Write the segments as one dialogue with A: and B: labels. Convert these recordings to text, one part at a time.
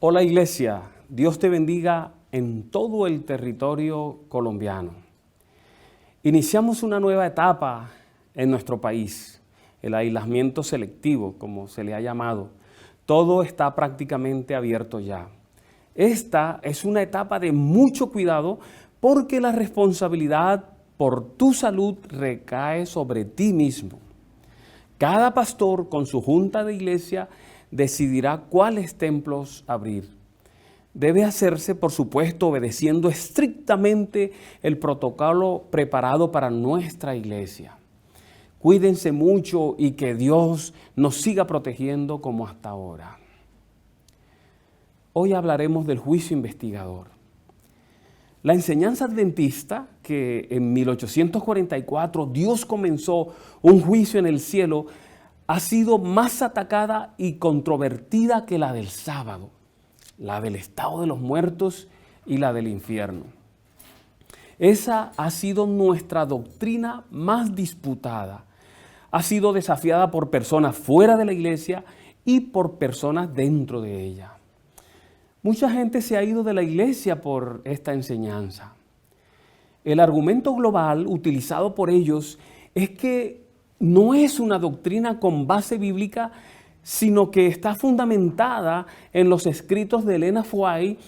A: Hola Iglesia, Dios te bendiga en todo el territorio colombiano. Iniciamos una nueva etapa en nuestro país, el aislamiento selectivo, como se le ha llamado. Todo está prácticamente abierto ya. Esta es una etapa de mucho cuidado porque la responsabilidad por tu salud recae sobre ti mismo. Cada pastor con su junta de iglesia decidirá cuáles templos abrir. Debe hacerse, por supuesto, obedeciendo estrictamente el protocolo preparado para nuestra iglesia. Cuídense mucho y que Dios nos siga protegiendo como hasta ahora. Hoy hablaremos del juicio investigador. La enseñanza adventista, que en 1844 Dios comenzó un juicio en el cielo, ha sido más atacada y controvertida que la del sábado, la del estado de los muertos y la del infierno. Esa ha sido nuestra doctrina más disputada. Ha sido desafiada por personas fuera de la iglesia y por personas dentro de ella. Mucha gente se ha ido de la iglesia por esta enseñanza. El argumento global utilizado por ellos es que no es una doctrina con base bíblica, sino que está fundamentada en los escritos de Elena White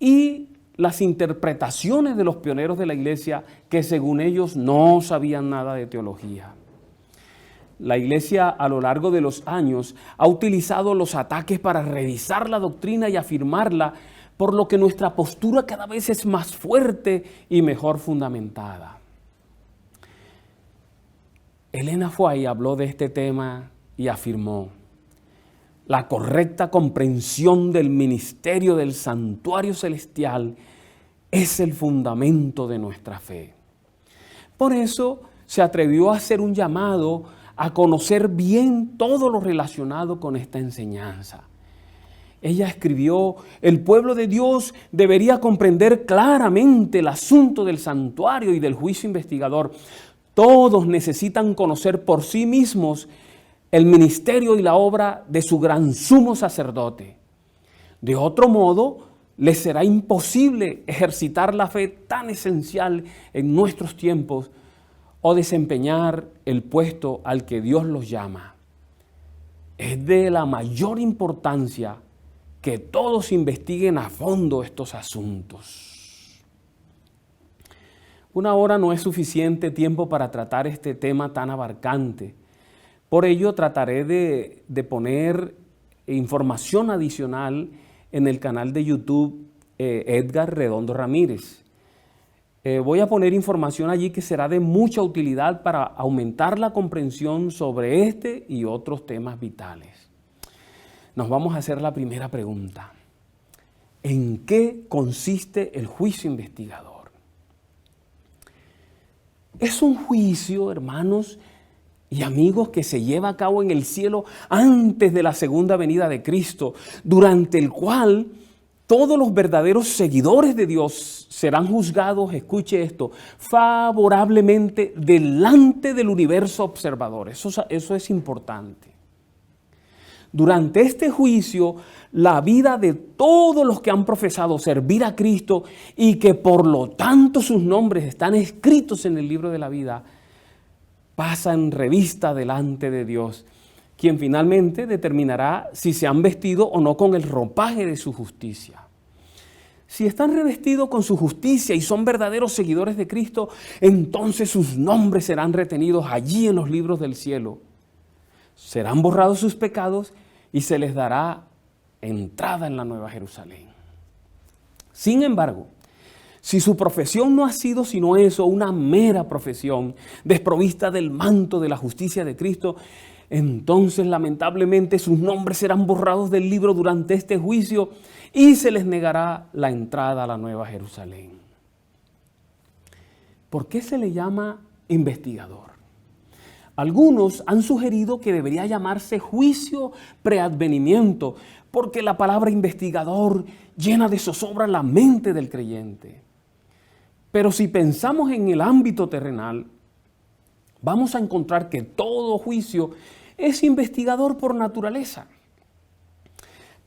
A: y las interpretaciones de los pioneros de la iglesia que según ellos no sabían nada de teología. La iglesia a lo largo de los años ha utilizado los ataques para revisar la doctrina y afirmarla, por lo que nuestra postura cada vez es más fuerte y mejor fundamentada. Elena White habló de este tema y afirmó: la correcta comprensión del ministerio del santuario celestial es el fundamento de nuestra fe. Por eso se atrevió a hacer un llamado a conocer bien todo lo relacionado con esta enseñanza. Ella escribió: el pueblo de Dios debería comprender claramente el asunto del santuario y del juicio investigador. Todos necesitan conocer por sí mismos el ministerio y la obra de su gran sumo sacerdote. De otro modo, les será imposible ejercitar la fe tan esencial en nuestros tiempos o desempeñar el puesto al que Dios los llama. Es de la mayor importancia que todos investiguen a fondo estos asuntos. Una hora no es suficiente tiempo para tratar este tema tan abarcante. Por ello trataré de poner información adicional en el canal de YouTube Edgar Redondo Ramírez. Voy a poner información allí que será de mucha utilidad para aumentar la comprensión sobre este y otros temas vitales. Nos vamos a hacer la primera pregunta. ¿En qué consiste el juicio investigador? Es un juicio, hermanos y amigos, que se lleva a cabo en el cielo antes de la segunda venida de Cristo, durante el cual todos los verdaderos seguidores de Dios serán juzgados, escuche esto, favorablemente delante del universo observador. Eso es importante. Durante este juicio, la vida de todos los que han profesado servir a Cristo y que por lo tanto sus nombres están escritos en el libro de la vida, pasa en revista delante de Dios, quien finalmente determinará si se han vestido o no con el ropaje de su justicia. Si están revestidos con su justicia y son verdaderos seguidores de Cristo, entonces sus nombres serán retenidos allí en los libros del cielo. Serán borrados sus pecados y se les dará entrada en la Nueva Jerusalén. Sin embargo, si su profesión no ha sido sino eso, una mera profesión, desprovista del manto de la justicia de Cristo, entonces lamentablemente sus nombres serán borrados del libro durante este juicio y se les negará la entrada a la Nueva Jerusalén. ¿Por qué se le llama investigador? Algunos han sugerido que debería llamarse juicio preadvenimiento, porque la palabra investigador llena de zozobra la mente del creyente. Pero si pensamos en el ámbito terrenal, vamos a encontrar que todo juicio es investigador por naturaleza.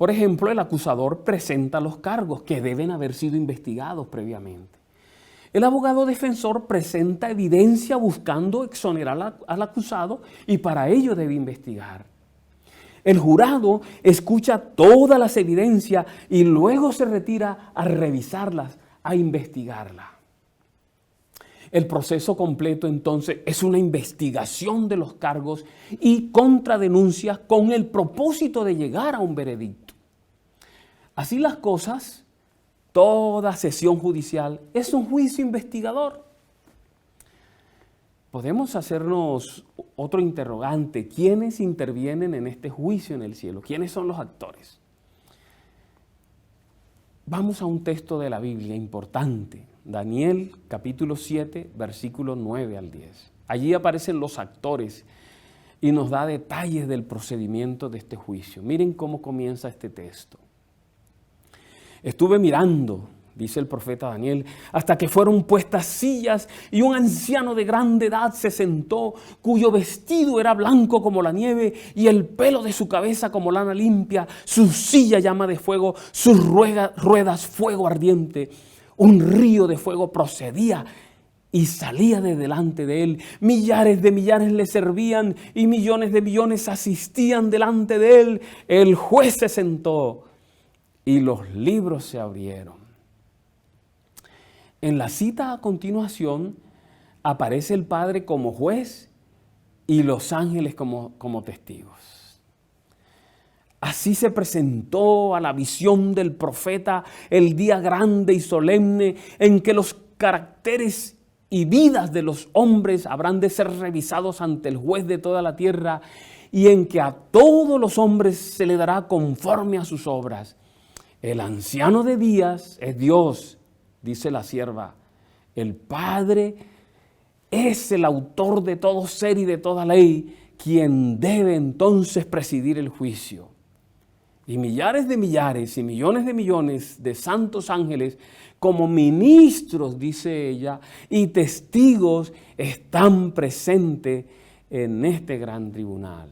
A: Por ejemplo, el acusador presenta los cargos que deben haber sido investigados previamente. El abogado defensor presenta evidencia buscando exonerar al acusado y para ello debe investigar. El jurado escucha todas las evidencias y luego se retira a revisarlas, a investigarlas. El proceso completo entonces es una investigación de los cargos y contradenuncias con el propósito de llegar a un veredicto. Así las cosas, toda sesión judicial es un juicio investigador. Podemos hacernos otro interrogante. ¿Quiénes intervienen en este juicio en el cielo? ¿Quiénes son los actores? Vamos a un texto de la Biblia importante. Daniel capítulo 7, versículos 9 al 10. Allí aparecen los actores y nos da detalles del procedimiento de este juicio. Miren cómo comienza este texto. Estuve mirando, dice el profeta Daniel, hasta que fueron puestas sillas y un anciano de grande edad se sentó, cuyo vestido era blanco como la nieve y el pelo de su cabeza como lana limpia, su silla llama de fuego, sus ruedas fuego ardiente. Un río de fuego procedía y salía de delante de él. Millares de millares le servían y millones de millones asistían delante de él. El juez se sentó y los libros se abrieron. En la cita a continuación aparece el Padre como juez y los ángeles como testigos. Así se presentó a la visión del profeta el día grande y solemne en que los caracteres y vidas de los hombres habrán de ser revisados ante el juez de toda la tierra y en que a todos los hombres se le dará conforme a sus obras. El anciano de días es Dios, dice la sierva. El Padre es el autor de todo ser y de toda ley, quien debe entonces presidir el juicio. Y millares de millares y millones de millones de santos ángeles, como ministros, dice ella, y testigos, están presentes en este gran tribunal.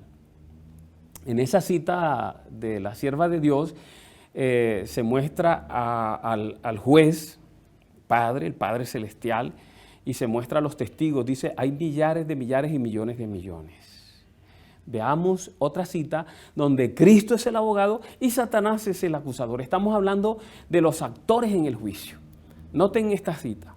A: En esa cita de la sierva de Dios se muestra al juez, Padre, el Padre Celestial, y se muestra a los testigos. Dice, hay millares de millares y millones de millones. Veamos otra cita donde Cristo es el abogado y Satanás es el acusador. Estamos hablando de los actores en el juicio. Noten esta cita.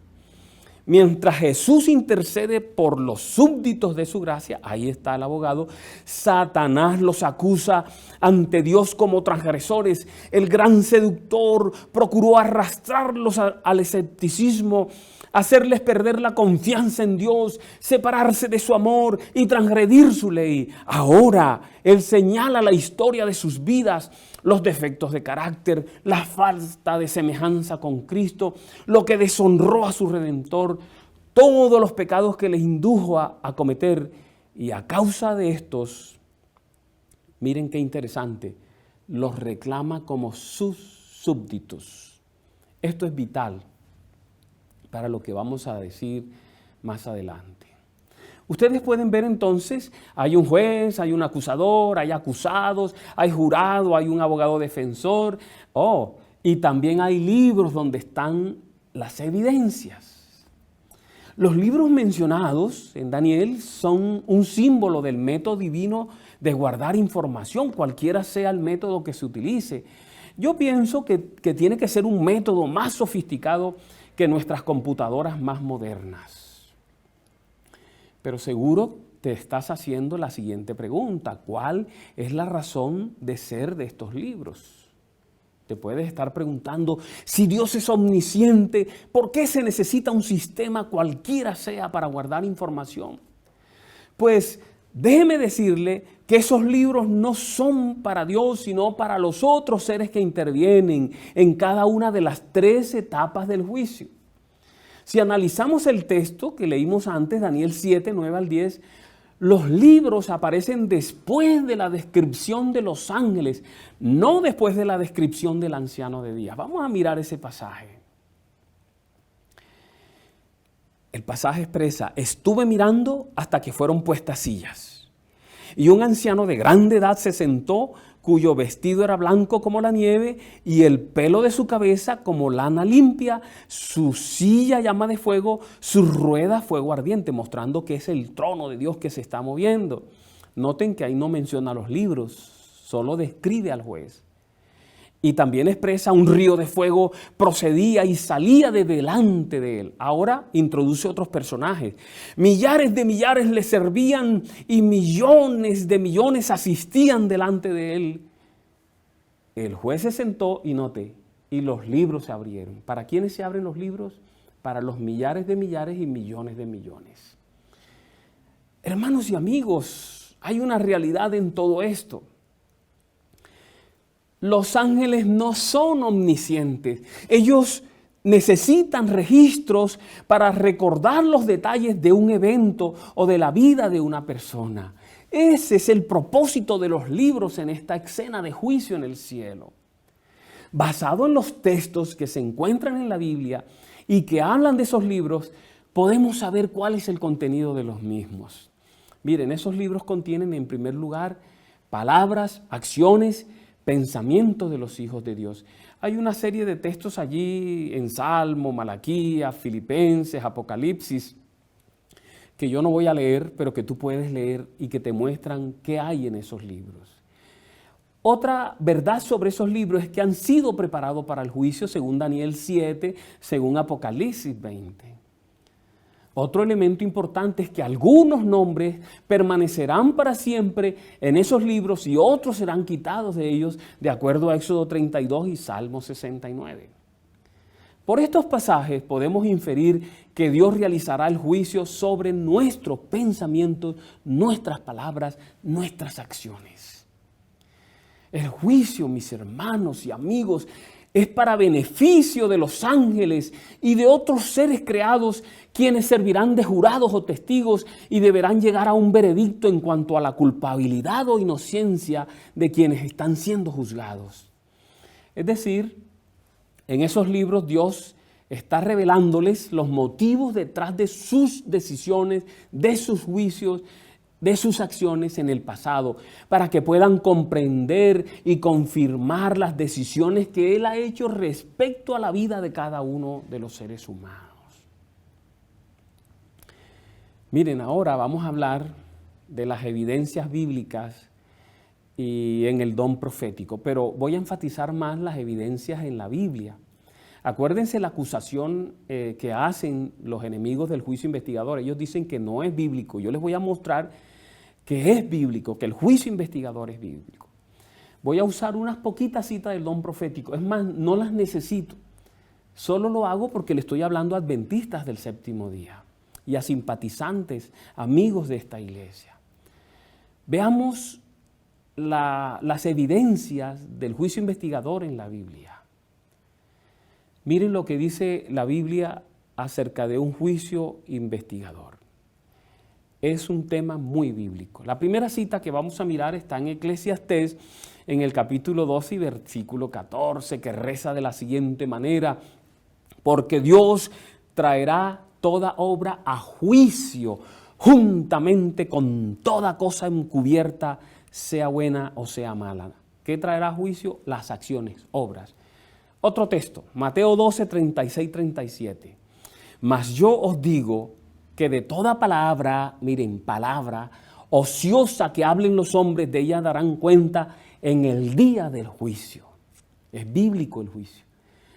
A: Mientras Jesús intercede por los súbditos de su gracia, ahí está el abogado, Satanás los acusa ante Dios como transgresores. El gran seductor procuró arrastrarlos al escepticismo, hacerles perder la confianza en Dios, separarse de su amor y transgredir su ley. Ahora Él señala la historia de sus vidas, los defectos de carácter, la falta de semejanza con Cristo, lo que deshonró a su Redentor, todos los pecados que les indujo a cometer. Y a causa de estos, miren qué interesante, los reclama como sus súbditos. Esto es vital para lo que vamos a decir más adelante. Ustedes pueden ver entonces, hay un juez, hay un acusador, hay acusados, hay jurado, hay un abogado defensor, y también hay libros donde están las evidencias. Los libros mencionados en Daniel son un símbolo del método divino de guardar información, cualquiera sea el método que se utilice. Yo pienso que tiene que ser un método más sofisticado que nuestras computadoras más modernas. Pero seguro te estás haciendo la siguiente pregunta: ¿cuál es la razón de ser de estos libros? Te puedes estar preguntando, si Dios es omnisciente, ¿por qué se necesita un sistema cualquiera sea para guardar información? Pues déjeme decirle que esos libros no son para Dios, sino para los otros seres que intervienen en cada una de las 3 etapas del juicio. Si analizamos el texto que leímos antes, Daniel 7, 9 al 10, los libros aparecen después de la descripción de los ángeles, no después de la descripción del anciano de días. Vamos a mirar ese pasaje. El pasaje expresa, estuve mirando hasta que fueron puestas sillas. Y un anciano de grande edad se sentó, cuyo vestido era blanco como la nieve y el pelo de su cabeza como lana limpia, su silla llama de fuego, su rueda fuego ardiente, mostrando que es el trono de Dios que se está moviendo. Noten que ahí no menciona los libros, solo describe al juez. Y también expresa un río de fuego procedía y salía de delante de él. Ahora introduce otros personajes. Millares de millares le servían y millones de millones asistían delante de él. El juez se sentó y note, y los libros se abrieron. ¿Para quiénes se abren los libros? Para los millares de millares y millones de millones. Hermanos y amigos, hay una realidad en todo esto. Los ángeles no son omniscientes. Ellos necesitan registros para recordar los detalles de un evento o de la vida de una persona. Ese es el propósito de los libros en esta escena de juicio en el cielo. Basado en los textos que se encuentran en la Biblia y que hablan de esos libros, podemos saber cuál es el contenido de los mismos. Miren, esos libros contienen en primer lugar palabras, acciones, pensamientos de los hijos de Dios. Hay una serie de textos allí en Salmo, Malaquías, Filipenses, Apocalipsis, que yo no voy a leer, pero que tú puedes leer y que te muestran qué hay en esos libros. Otra verdad sobre esos libros es que han sido preparados para el juicio según Daniel 7, según Apocalipsis 20. Otro elemento importante es que algunos nombres permanecerán para siempre en esos libros y otros serán quitados de ellos, de acuerdo a Éxodo 32 y Salmo 69. Por estos pasajes podemos inferir que Dios realizará el juicio sobre nuestros pensamientos, nuestras palabras, nuestras acciones. El juicio, mis hermanos y amigos, es para beneficio de los ángeles y de otros seres creados, quienes servirán de jurados o testigos y deberán llegar a un veredicto en cuanto a la culpabilidad o inocencia de quienes están siendo juzgados. Es decir, en esos libros Dios está revelándoles los motivos detrás de sus decisiones, de sus juicios, de sus acciones en el pasado, para que puedan comprender y confirmar las decisiones que Él ha hecho respecto a la vida de cada uno de los seres humanos. Miren, ahora vamos a hablar de las evidencias bíblicas y en el don profético, pero voy a enfatizar más las evidencias en la Biblia. Acuérdense la acusación que hacen los enemigos del juicio investigador. Ellos dicen que no es bíblico. Yo les voy a mostrar que es bíblico, que el juicio investigador es bíblico. Voy a usar unas poquitas citas del don profético. Es más, no las necesito. Solo lo hago porque le estoy hablando a adventistas del séptimo día y a simpatizantes, amigos de esta iglesia. Veamos las evidencias del juicio investigador en la Biblia. Miren lo que dice la Biblia acerca de un juicio investigador. Es un tema muy bíblico. La primera cita que vamos a mirar está en Eclesiastés, en el capítulo 12 y versículo 14, que reza de la siguiente manera: porque Dios traerá toda obra a juicio, juntamente con toda cosa encubierta, sea buena o sea mala. ¿Qué traerá a juicio? Las acciones, obras. Otro texto, Mateo 12, 36, 37. Mas yo os digo que de toda palabra, miren, palabra ociosa que hablen los hombres, de ella darán cuenta en el día del juicio. Es bíblico el juicio.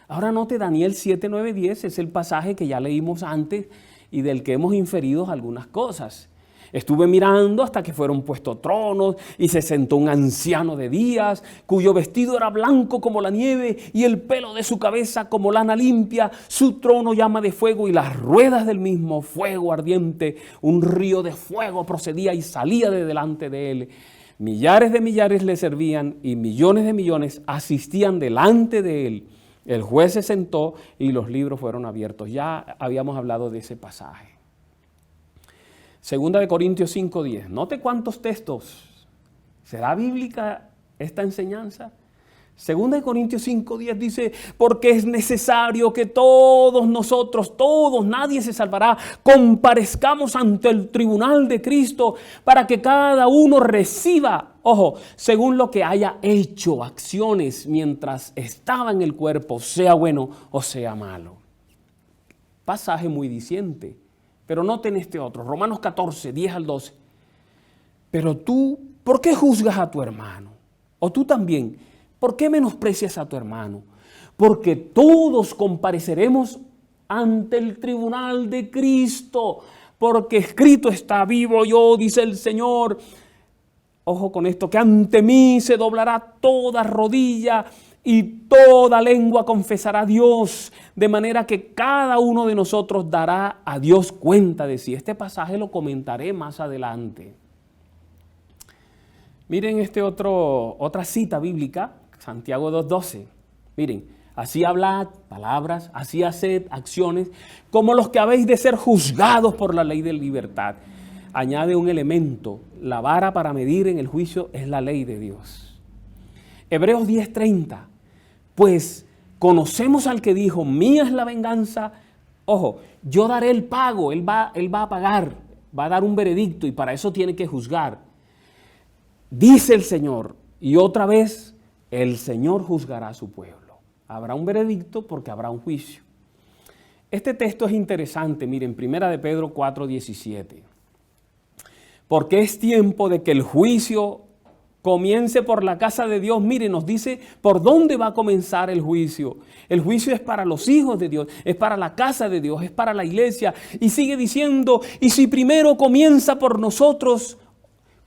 A: Ahora note Daniel 7, 9, 10, es el pasaje que ya leímos antes y del que hemos inferido algunas cosas. Estuve mirando hasta que fueron puestos tronos y se sentó un anciano de días, cuyo vestido era blanco como la nieve y el pelo de su cabeza como lana limpia, su trono llama de fuego y las ruedas del mismo fuego ardiente. Un río de fuego procedía y salía de delante de él. Millares de millares le servían y millones de millones asistían delante de él. El juez se sentó y los libros fueron abiertos. Ya habíamos hablado de ese pasaje. Segunda de Corintios 5:10. Note cuántos textos. ¿Será bíblica esta enseñanza? Segunda de Corintios 5:10 dice: porque es necesario que todos nosotros, todos, nadie se salvará, comparezcamos ante el tribunal de Cristo para que cada uno reciba Ojo, según lo que haya hecho, acciones mientras estaba en el cuerpo, sea bueno o sea malo. Pasaje muy diciente, pero noten este otro, Romanos 14, 10 al 12. Pero tú, ¿por qué juzgas a tu hermano? O tú también, ¿por qué menosprecias a tu hermano? Porque todos compareceremos ante el tribunal de Cristo, porque escrito está: vivo yo, dice el Señor. Ojo con esto, que ante mí se doblará toda rodilla y toda lengua confesará a Dios, de manera que cada uno de nosotros dará a Dios cuenta de sí. Este pasaje lo comentaré más adelante. Miren otra cita bíblica, Santiago 2:12. Miren, así hablad palabras, así haced acciones, como los que habéis de ser juzgados por la ley de libertad. Añade un elemento: la vara para medir en el juicio es la ley de Dios. Hebreos 10:30. Pues conocemos al que dijo: mía es la venganza. Ojo, yo daré el pago. Él va a pagar, va a dar un veredicto y para eso tiene que juzgar. Dice el Señor, y otra vez el Señor juzgará a su pueblo. Habrá un veredicto porque habrá un juicio. Este texto es interesante. Miren, 1 de Pedro 4:17. Porque es tiempo de que el juicio comience por la casa de Dios. Mire, nos dice por dónde va a comenzar el juicio. El juicio es para los hijos de Dios, es para la casa de Dios, es para la iglesia. Y sigue diciendo, y si primero comienza por nosotros,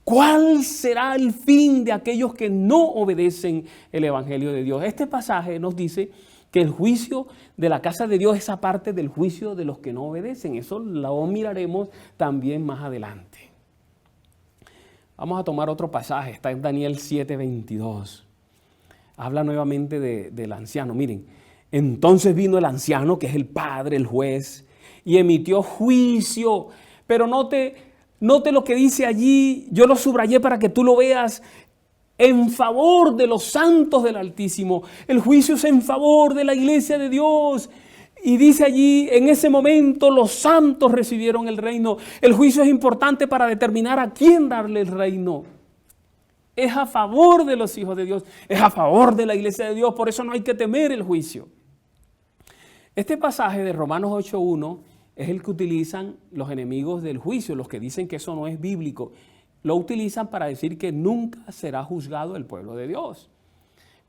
A: ¿cuál será el fin de aquellos que no obedecen el evangelio de Dios? Este pasaje nos dice que el juicio de la casa de Dios es aparte del juicio de los que no obedecen. Eso lo miraremos también más adelante. Vamos a tomar otro pasaje, está en Daniel 7:22. Habla nuevamente del anciano. Miren, entonces vino el anciano, que es el padre, el juez, y emitió juicio. Pero note lo que dice allí, yo lo subrayé para que tú lo veas, en favor de los santos del Altísimo. El juicio es en favor de la iglesia de Dios. Y dice allí, en ese momento los santos recibieron el reino. El juicio es importante para determinar a quién darle el reino. Es a favor de los hijos de Dios, es a favor de la iglesia de Dios, por eso no hay que temer el juicio. Este pasaje de Romanos 8:1 es el que utilizan los enemigos del juicio, los que dicen que eso no es bíblico. Lo utilizan para decir que nunca será juzgado el pueblo de Dios.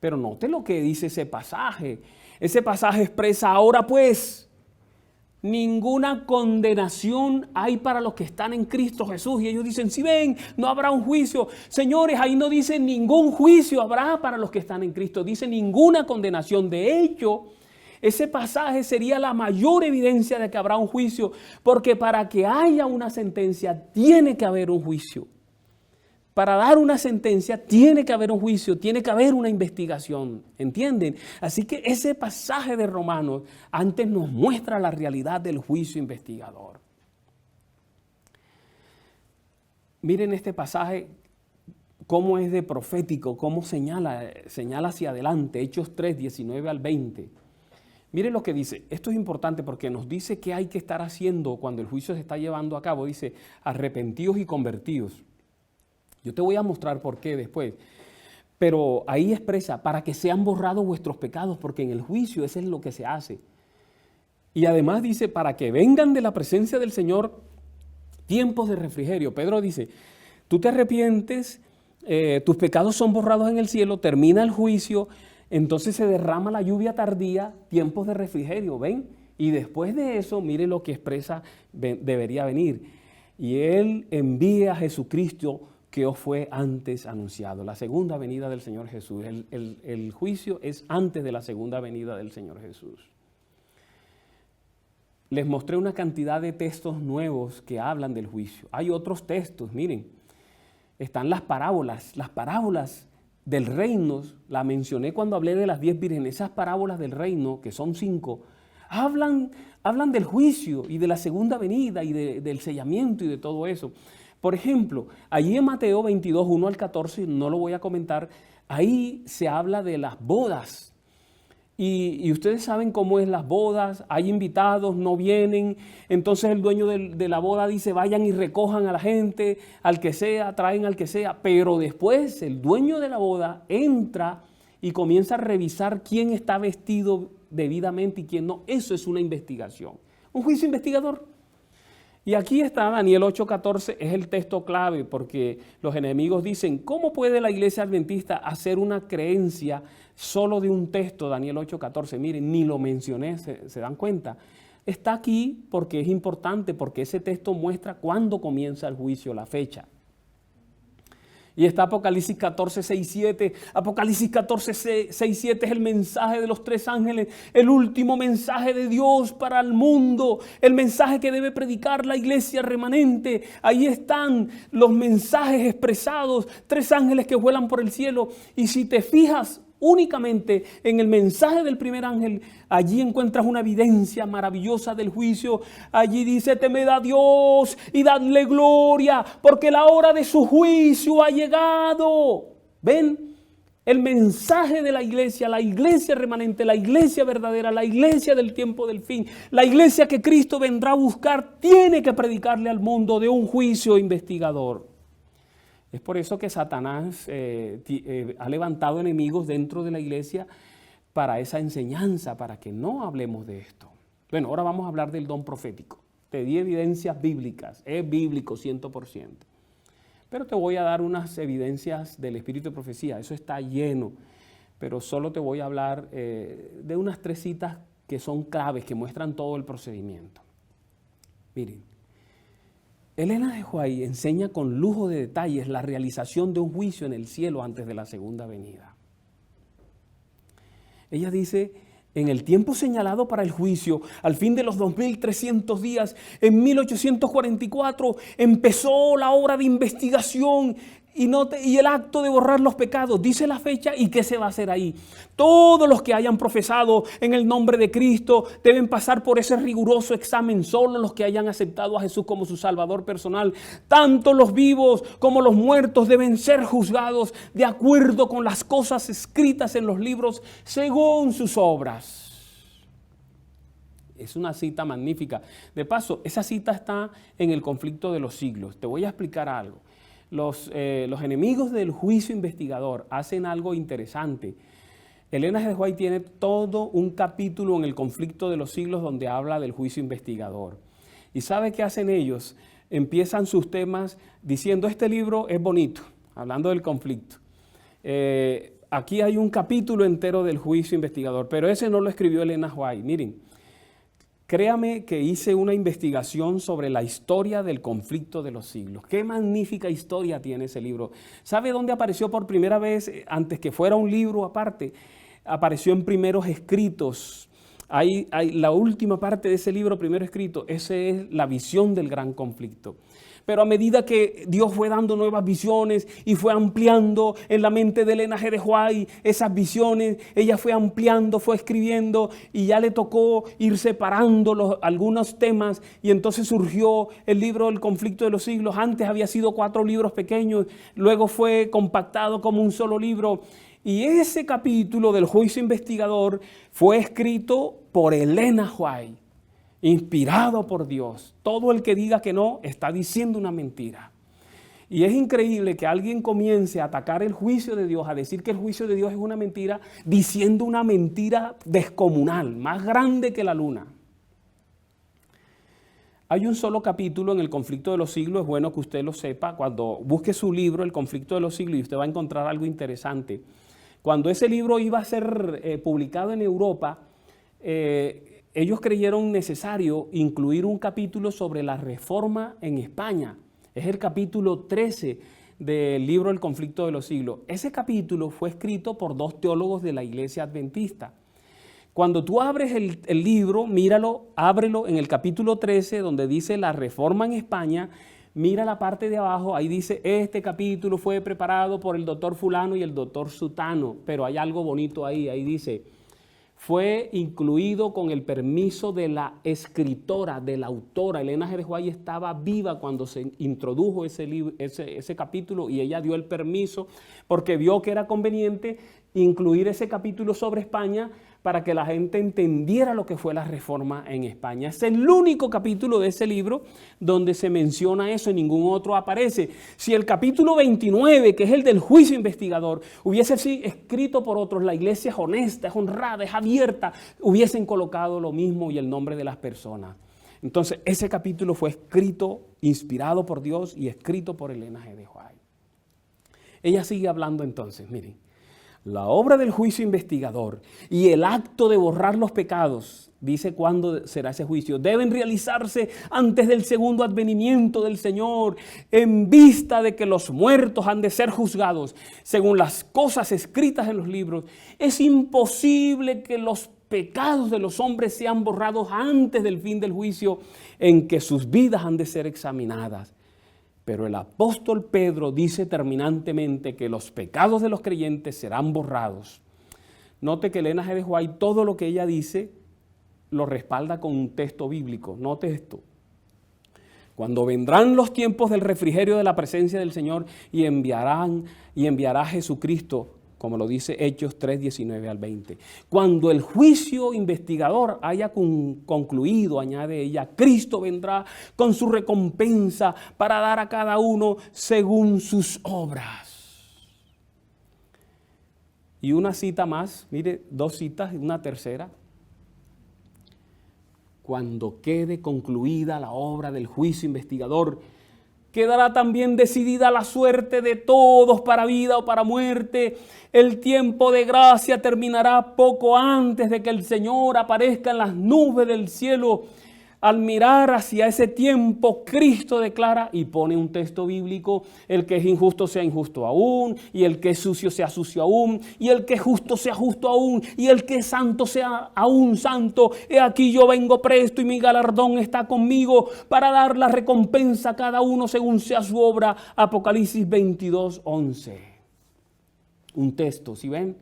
A: Pero note lo que dice ese pasaje. Ese pasaje expresa: ahora pues, ninguna condenación hay para los que están en Cristo Jesús. Y ellos dicen, si ven, no habrá un juicio. Señores, ahí no dice ningún juicio habrá para los que están en Cristo. Dice ninguna condenación. De hecho, ese pasaje sería la mayor evidencia de que habrá un juicio. Porque para que haya una sentencia, tiene que haber un juicio. Para dar una sentencia tiene que haber un juicio, tiene que haber una investigación, ¿entienden? Así que ese pasaje de Romanos antes nos muestra la realidad del juicio investigador. Miren este pasaje, cómo es de profético, cómo señala hacia adelante, Hechos 3, 19 al 20. Miren lo que dice, esto es importante porque nos dice qué hay que estar haciendo cuando el juicio se está llevando a cabo. Dice, arrepentidos y convertidos. Yo te voy a mostrar por qué después. Pero ahí expresa, para que sean borrados vuestros pecados, porque en el juicio eso es lo que se hace. Y además dice, para que vengan de la presencia del Señor tiempos de refrigerio. Pedro dice, tú te arrepientes, tus pecados son borrados en el cielo, termina el juicio, entonces se derrama la lluvia tardía, tiempos de refrigerio, ¿ven? Y después de eso, mire lo que expresa, debería venir. Y Él envía a Jesucristo, que os fue antes anunciado. La segunda venida del Señor Jesús. El juicio es antes de la segunda venida del Señor Jesús. Les mostré una cantidad de textos nuevos que hablan del juicio. Hay otros textos, miren. Están las parábolas del reino. La mencioné cuando hablé de las 10 vírgenes. Esas parábolas del reino, que son 5, hablan del juicio y de la segunda venida y del sellamiento y de todo eso. Por ejemplo, allí en Mateo 22, 1 al 14, no lo voy a comentar, ahí se habla de las bodas. Y ustedes saben cómo es las bodas, hay invitados, no vienen, entonces el dueño de la boda dice vayan y recojan a la gente, al que sea, traen al que sea, pero después el dueño de la boda entra y comienza a revisar quién está vestido debidamente y quién no. Eso es una investigación, un juicio investigador. Y aquí está Daniel 8:14, es el texto clave porque los enemigos dicen, ¿cómo puede la iglesia adventista hacer una creencia solo de un texto, Daniel 8:14? Miren, ni lo mencioné, ¿se dan cuenta? Está aquí porque es importante, porque ese texto muestra cuándo comienza el juicio, la fecha. Y está Apocalipsis 14:6-7. Apocalipsis 14:6-7 es el mensaje de los 3 ángeles, el último mensaje de Dios para el mundo, el mensaje que debe predicar la iglesia remanente. Ahí están los mensajes expresados, 3 ángeles que vuelan por el cielo. Y si te fijas únicamente en el mensaje del primer ángel, allí encuentras una evidencia maravillosa del juicio. Allí dice, temed a Dios y dadle gloria, porque la hora de su juicio ha llegado. ¿Ven? El mensaje de la iglesia remanente, la iglesia verdadera, la iglesia del tiempo del fin, la iglesia que Cristo vendrá a buscar, tiene que predicarle al mundo de un juicio investigador. Es por eso que Satanás ha levantado enemigos dentro de la iglesia para esa enseñanza, para que no hablemos de esto. Bueno, ahora vamos a hablar del don profético. Te di evidencias bíblicas, es bíblico 100%. Pero te voy a dar unas evidencias del espíritu de profecía, eso está lleno. Pero solo te voy a hablar de unas 3 citas que son claves, que muestran todo el procedimiento. Miren. Elena de White enseña con lujo de detalles la realización de un juicio en el cielo antes de la segunda venida. Ella dice, en el tiempo señalado para el juicio, al fin de los 2300 días, en 1844, empezó la obra de investigación y el acto de borrar los pecados. Dice la fecha y qué se va a hacer ahí. Todos los que hayan profesado en el nombre de Cristo deben pasar por ese riguroso examen. Solo los que hayan aceptado a Jesús como su Salvador personal. Tanto los vivos como los muertos deben ser juzgados de acuerdo con las cosas escritas en los libros según sus obras. Es una cita magnífica. De paso, esa cita está en el conflicto de los siglos. Te voy a explicar algo. Los enemigos del juicio investigador hacen algo interesante. Elena G. White tiene todo un capítulo en el conflicto de los siglos donde habla del juicio investigador. ¿Y sabe qué hacen ellos? Empiezan sus temas diciendo, este libro es bonito, hablando del conflicto. Aquí hay un capítulo entero del juicio investigador, pero ese no lo escribió Elena White. Miren. Créame que hice una investigación sobre la historia del conflicto de los siglos. Qué magnífica historia tiene ese libro. ¿Sabe dónde apareció por primera vez? Antes que fuera un libro aparte, apareció en Primeros Escritos. Hay la última parte de ese libro, Primero Escrito, esa es la visión del gran conflicto. Pero a medida que Dios fue dando nuevas visiones y fue ampliando en la mente de Elena G. White esas visiones, ella fue ampliando, fue escribiendo y ya le tocó ir separando algunos temas y entonces surgió el libro del conflicto de los siglos. Antes había sido 4 libros pequeños, luego fue compactado como un solo libro. Y ese capítulo del juicio investigador fue escrito por Elena White. Inspirado por Dios. Todo el que diga que no está diciendo una mentira. Y es increíble que alguien comience a atacar el juicio de Dios, a decir que el juicio de Dios es una mentira, diciendo una mentira descomunal, más grande que la luna. Hay un solo capítulo en el conflicto de los siglos, es bueno que usted lo sepa. Cuando busque su libro, El conflicto de los siglos, y usted va a encontrar algo interesante. Cuando ese libro iba a ser publicado en Europa, ellos creyeron necesario incluir un capítulo sobre la reforma en España. Es el capítulo 13 del libro El conflicto de los siglos. Ese capítulo fue escrito por 2 teólogos de la iglesia adventista. Cuando tú abres el libro, míralo, ábrelo en el capítulo 13 donde dice la reforma en España. Mira la parte de abajo, ahí dice, este capítulo fue preparado por el doctor fulano y el doctor sutano. Pero hay algo bonito ahí dice, fue incluido con el permiso de la escritora, de la autora. Elena G. White estaba viva cuando se introdujo ese capítulo y ella dio el permiso porque vio que era conveniente incluir ese capítulo sobre España para que la gente entendiera lo que fue la reforma en España. Es el único capítulo de ese libro donde se menciona eso, en ningún otro aparece. Si el capítulo 29, que es el del juicio investigador, hubiese sido escrito por otros, la iglesia es honesta, es honrada, es abierta, hubiesen colocado lo mismo y el nombre de las personas. Entonces, ese capítulo fue escrito, inspirado por Dios y escrito por Elena G. de White. Ella sigue hablando entonces, miren. La obra del juicio investigador y el acto de borrar los pecados, dice cuándo será ese juicio, deben realizarse antes del segundo advenimiento del Señor, en vista de que los muertos han de ser juzgados según las cosas escritas en los libros. Es imposible que los pecados de los hombres sean borrados antes del fin del juicio en que sus vidas han de ser examinadas. Pero el apóstol Pedro dice terminantemente que los pecados de los creyentes serán borrados. Note que Elena G. de White, todo lo que ella dice, lo respalda con un texto bíblico. Note esto. Cuando vendrán los tiempos del refrigerio de la presencia del Señor y enviará a Jesucristo, como lo dice Hechos 3, 19 al 20. Cuando el juicio investigador haya concluido, añade ella, Cristo vendrá con su recompensa para dar a cada uno según sus obras. Y una cita más, mire, 2 citas y una tercera. Cuando quede concluida la obra del juicio investigador, quedará también decidida la suerte de todos para vida o para muerte. El tiempo de gracia terminará poco antes de que el Señor aparezca en las nubes del cielo. Al mirar hacia ese tiempo, Cristo declara, y pone un texto bíblico, el que es injusto sea injusto aún, y el que es sucio sea sucio aún, y el que es justo sea justo aún, y el que es santo sea aún santo. He aquí yo vengo presto y mi galardón está conmigo para dar la recompensa a cada uno según sea su obra. Apocalipsis 22, 11. Un texto, ¿sí ven?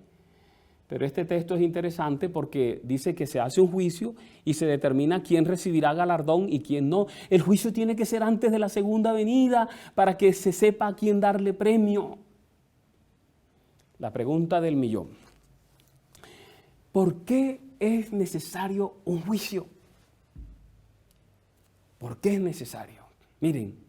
A: Pero este texto es interesante porque dice que se hace un juicio y se determina quién recibirá galardón y quién no. El juicio tiene que ser antes de la segunda venida para que se sepa a quién darle premio. La pregunta del millón. ¿Por qué es necesario un juicio? ¿Por qué es necesario? Miren.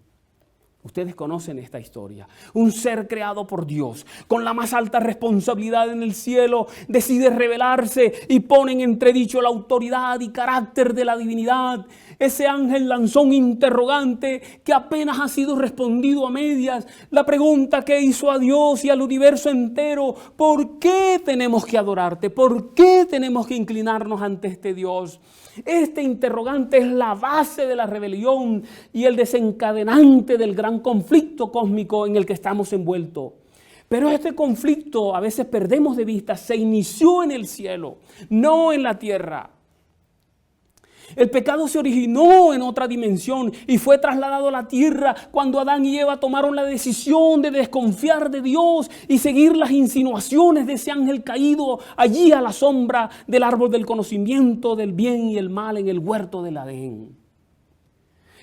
A: Ustedes conocen esta historia. Un ser creado por Dios, con la más alta responsabilidad en el cielo, decide rebelarse y pone en entredicho la autoridad y carácter de la divinidad. Ese ángel lanzó un interrogante que apenas ha sido respondido a medias. La pregunta que hizo a Dios y al universo entero: ¿por qué tenemos que adorarte? ¿Por qué tenemos que inclinarnos ante este Dios? Este interrogante es la base de la rebelión y el desencadenante del gran conflicto cósmico en el que estamos envueltos. Pero este conflicto, a veces perdemos de vista, se inició en el cielo, no en la tierra. El pecado se originó en otra dimensión y fue trasladado a la tierra cuando Adán y Eva tomaron la decisión de desconfiar de Dios y seguir las insinuaciones de ese ángel caído allí a la sombra del árbol del conocimiento del bien y el mal en el huerto del Edén.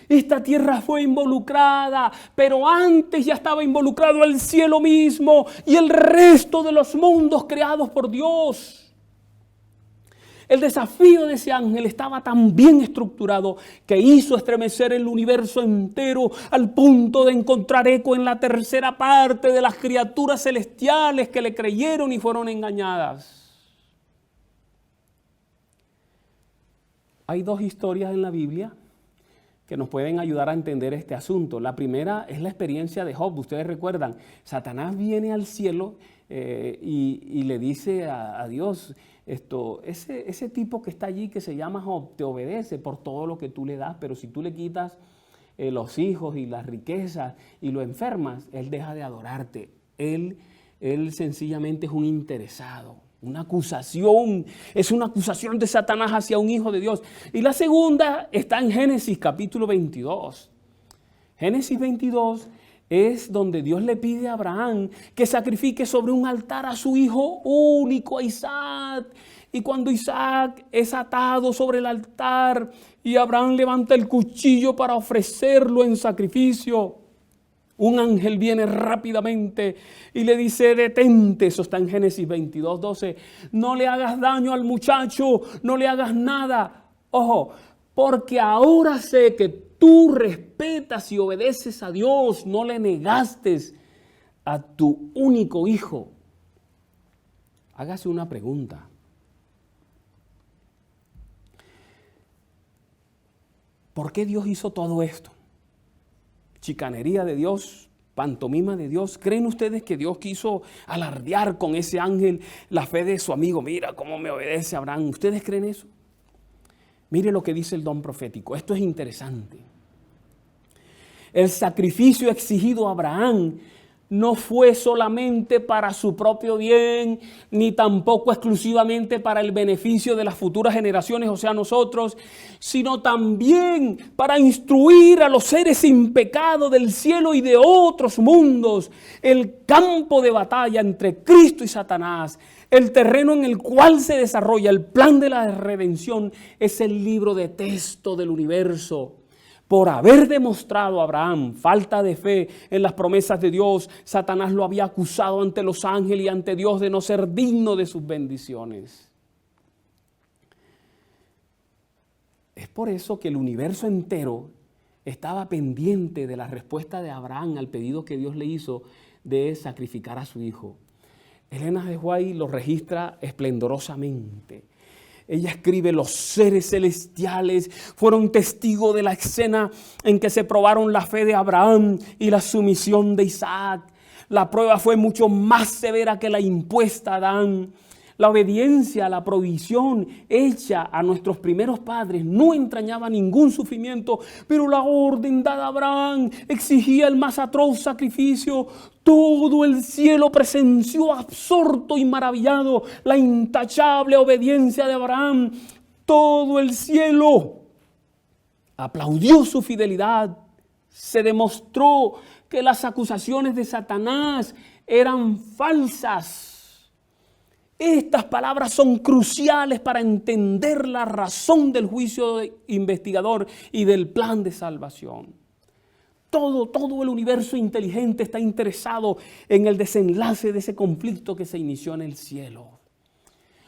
A: Esta tierra fue involucrada, pero antes ya estaba involucrado el cielo mismo y el resto de los mundos creados por Dios. El desafío de ese ángel estaba tan bien estructurado que hizo estremecer el universo entero al punto de encontrar eco en la tercera parte de las criaturas celestiales que le creyeron y fueron engañadas. Hay 2 historias en la Biblia que nos pueden ayudar a entender este asunto. La primera es la experiencia de Job. Ustedes recuerdan, Satanás viene al cielo y le dice a Dios, ese tipo que está allí que se llama Job te obedece por todo lo que tú le das, pero si tú le quitas los hijos y las riquezas y lo enfermas, él deja de adorarte. Él sencillamente es un interesado. Una acusación, es una acusación de Satanás hacia un hijo de Dios. Y la segunda está en Génesis capítulo 22. Génesis 22 es donde Dios le pide a Abraham que sacrifique sobre un altar a su hijo único, a Isaac. Y cuando Isaac es atado sobre el altar y Abraham levanta el cuchillo para ofrecerlo en sacrificio, Un ángel viene rápidamente y le dice, detente. Eso está en Génesis 22:12. No le hagas daño al muchacho, no le hagas nada. Ojo, porque ahora sé que tú respetas y obedeces a Dios, no le negaste a tu único hijo. Hágase una pregunta. ¿Por qué Dios hizo todo esto? Chicanería de Dios, pantomima de Dios. ¿Creen ustedes que Dios quiso alardear con ese ángel la fe de su amigo? Mira cómo me obedece Abraham. ¿Ustedes creen eso? Mire lo que dice el don profético. Esto es interesante. El sacrificio exigido a Abraham no fue solamente para su propio bien, ni tampoco exclusivamente para el beneficio de las futuras generaciones, o sea, nosotros, sino también para instruir a los seres sin pecado del cielo y de otros mundos el campo de batalla entre Cristo y Satanás. El terreno en el cual se desarrolla el plan de la redención es el libro de texto del universo. Por haber demostrado a Abraham falta de fe en las promesas de Dios, Satanás lo había acusado ante los ángeles y ante Dios de no ser digno de sus bendiciones. Es por eso que el universo entero estaba pendiente de la respuesta de Abraham al pedido que Dios le hizo de sacrificar a su hijo. Elena de White lo registra esplendorosamente. Ella escribe, los seres celestiales fueron testigos de la escena en que se probaron la fe de Abraham y la sumisión de Isaac. La prueba fue mucho más severa que la impuesta a Adán. La obediencia a la provisión hecha a nuestros primeros padres no entrañaba ningún sufrimiento, pero la orden dada a Abraham exigía el más atroz sacrificio. Todo el cielo presenció absorto y maravillado la intachable obediencia de Abraham. Todo el cielo aplaudió su fidelidad. Se demostró que las acusaciones de Satanás eran falsas. Estas palabras son cruciales para entender la razón del juicio investigador y del plan de salvación. Todo el universo inteligente está interesado en el desenlace de ese conflicto que se inició en el cielo.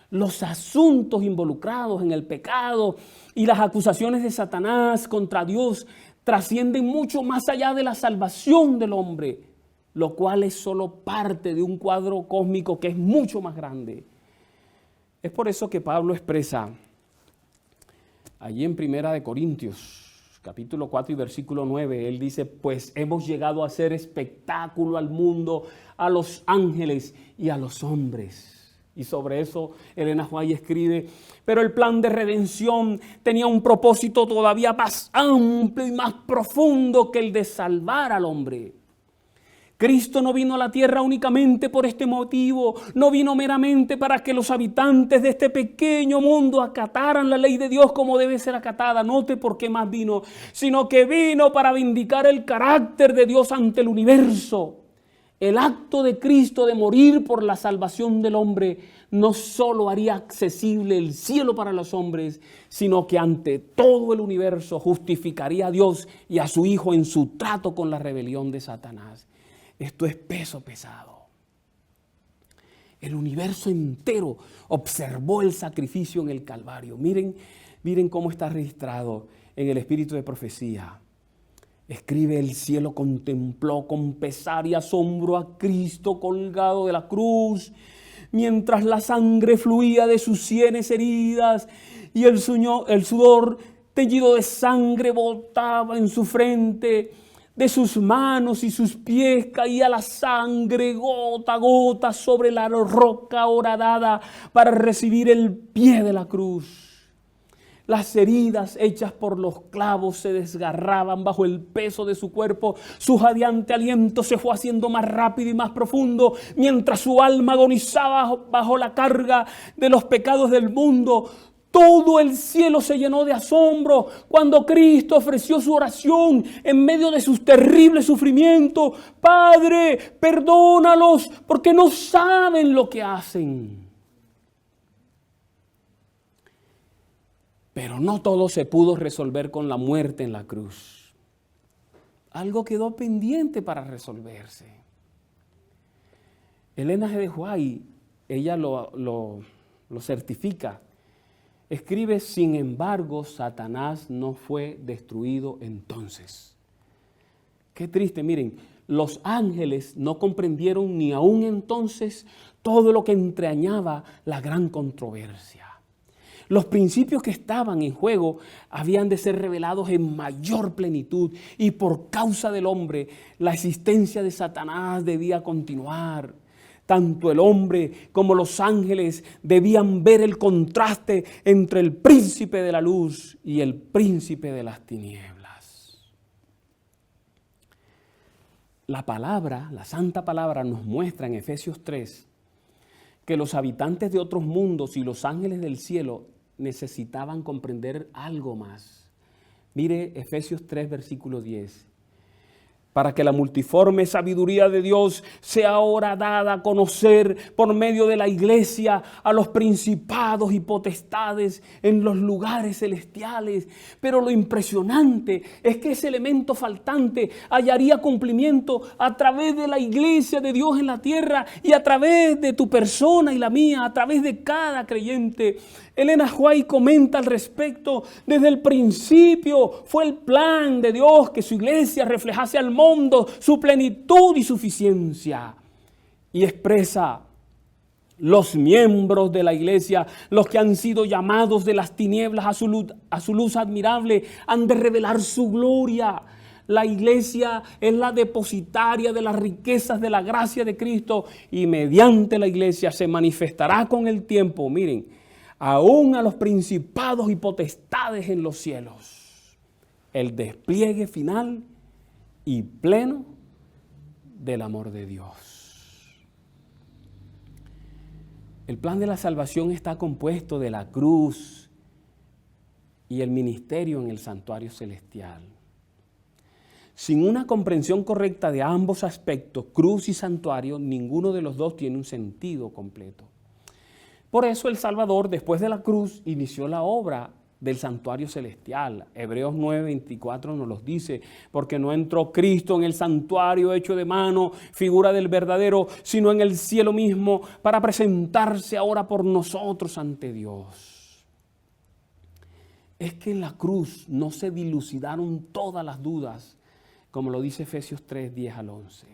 A: Los asuntos involucrados en el pecado y las acusaciones de Satanás contra Dios trascienden mucho más allá de la salvación del hombre, lo cual es solo parte de un cuadro cósmico que es mucho más grande. Es por eso que Pablo expresa allí en 1 Corintios, capítulo 4 y versículo 9, él dice, pues hemos llegado a hacer espectáculo al mundo, a los ángeles y a los hombres. Y sobre eso Elena White escribe, pero el plan de redención tenía un propósito todavía más amplio y más profundo que el de salvar al hombre. Cristo no vino a la tierra únicamente por este motivo, no vino meramente para que los habitantes de este pequeño mundo acataran la ley de Dios como debe ser acatada, note por qué más vino, sino que vino para vindicar el carácter de Dios ante el universo. El acto de Cristo de morir por la salvación del hombre no solo haría accesible el cielo para los hombres, sino que ante todo el universo justificaría a Dios y a su Hijo en su trato con la rebelión de Satanás. Esto es peso pesado. El universo entero observó el sacrificio en el Calvario. Miren cómo está registrado en el espíritu de profecía. Escribe, el cielo contempló con pesar y asombro a Cristo colgado de la cruz, mientras la sangre fluía de sus sienes heridas y el sudor teñido de sangre botaba en su frente. De sus manos y sus pies caía la sangre gota a gota sobre la roca horadada para recibir el pie de la cruz. Las heridas hechas por los clavos se desgarraban bajo el peso de su cuerpo. Su jadeante aliento se fue haciendo más rápido y más profundo, mientras su alma agonizaba bajo la carga de los pecados del mundo. Todo el cielo se llenó de asombro cuando Cristo ofreció su oración en medio de sus terribles sufrimientos. Padre, perdónalos porque no saben lo que hacen. Pero no todo se pudo resolver con la muerte en la cruz. algo quedó pendiente para resolverse. Elena G. de White, ella lo certifica. Escribe, sin embargo, Satanás no fue destruido entonces. Qué triste, miren, los ángeles no comprendieron ni aún entonces todo lo que entrañaba la gran controversia. Los principios que estaban en juego habían de ser revelados en mayor plenitud y por causa del hombre, la existencia de Satanás debía continuar. Tanto el hombre como los ángeles debían ver el contraste entre el príncipe de la luz y el príncipe de las tinieblas. La palabra, la santa palabra, nos muestra en Efesios 3 que los habitantes de otros mundos y los ángeles del cielo necesitaban comprender algo más. Mire Efesios 3, versículo 10. Para que la multiforme sabiduría de Dios sea ahora dada a conocer por medio de la iglesia a los principados y potestades en los lugares celestiales. Pero lo impresionante es que ese elemento faltante hallaría cumplimiento a través de la iglesia de Dios en la tierra y a través de tu persona y la mía, a través de cada creyente. Elena White comenta al respecto: desde el principio fue el plan de Dios que su iglesia reflejase al mundo su plenitud y suficiencia. Y expresa: los miembros de la iglesia, los que han sido llamados de las tinieblas a su luz admirable, han de revelar su gloria. La iglesia es la depositaria de las riquezas de la gracia de Cristo y mediante la iglesia se manifestará con el tiempo, miren, aún a los principados y potestades en los cielos, el despliegue final y pleno del amor de Dios. El plan de la salvación está compuesto de la cruz y el ministerio en el santuario celestial. Sin una comprensión correcta de ambos aspectos, cruz y santuario, ninguno de los dos tiene un sentido completo. Por eso el Salvador, después de la cruz, inició la obra del santuario celestial. Hebreos 9:24 nos los dice: porque no entró Cristo en el santuario hecho de mano, figura del verdadero, sino en el cielo mismo, para presentarse ahora por nosotros ante Dios. Es que en la cruz no se dilucidaron todas las dudas, como lo dice Efesios 3, 10 al 11.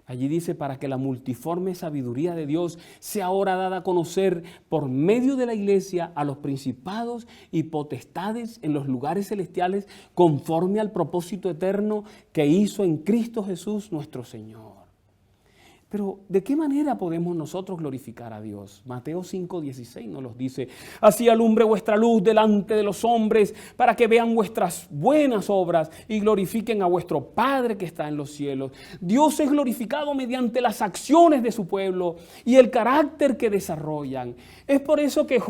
A: Allí dice: para que la multiforme sabiduría de Dios sea ahora dada a conocer por medio de la iglesia a los principados y potestades en los lugares celestiales, conforme al propósito eterno que hizo en Cristo Jesús nuestro Señor. Pero, ¿de qué manera podemos nosotros glorificar a Dios? Mateo 5:16 nos los dice: así alumbre vuestra luz delante de los hombres, para que vean vuestras buenas obras y glorifiquen a vuestro Padre que está en los cielos. Dios es glorificado mediante las acciones de su pueblo y el carácter que desarrollan. Es por eso que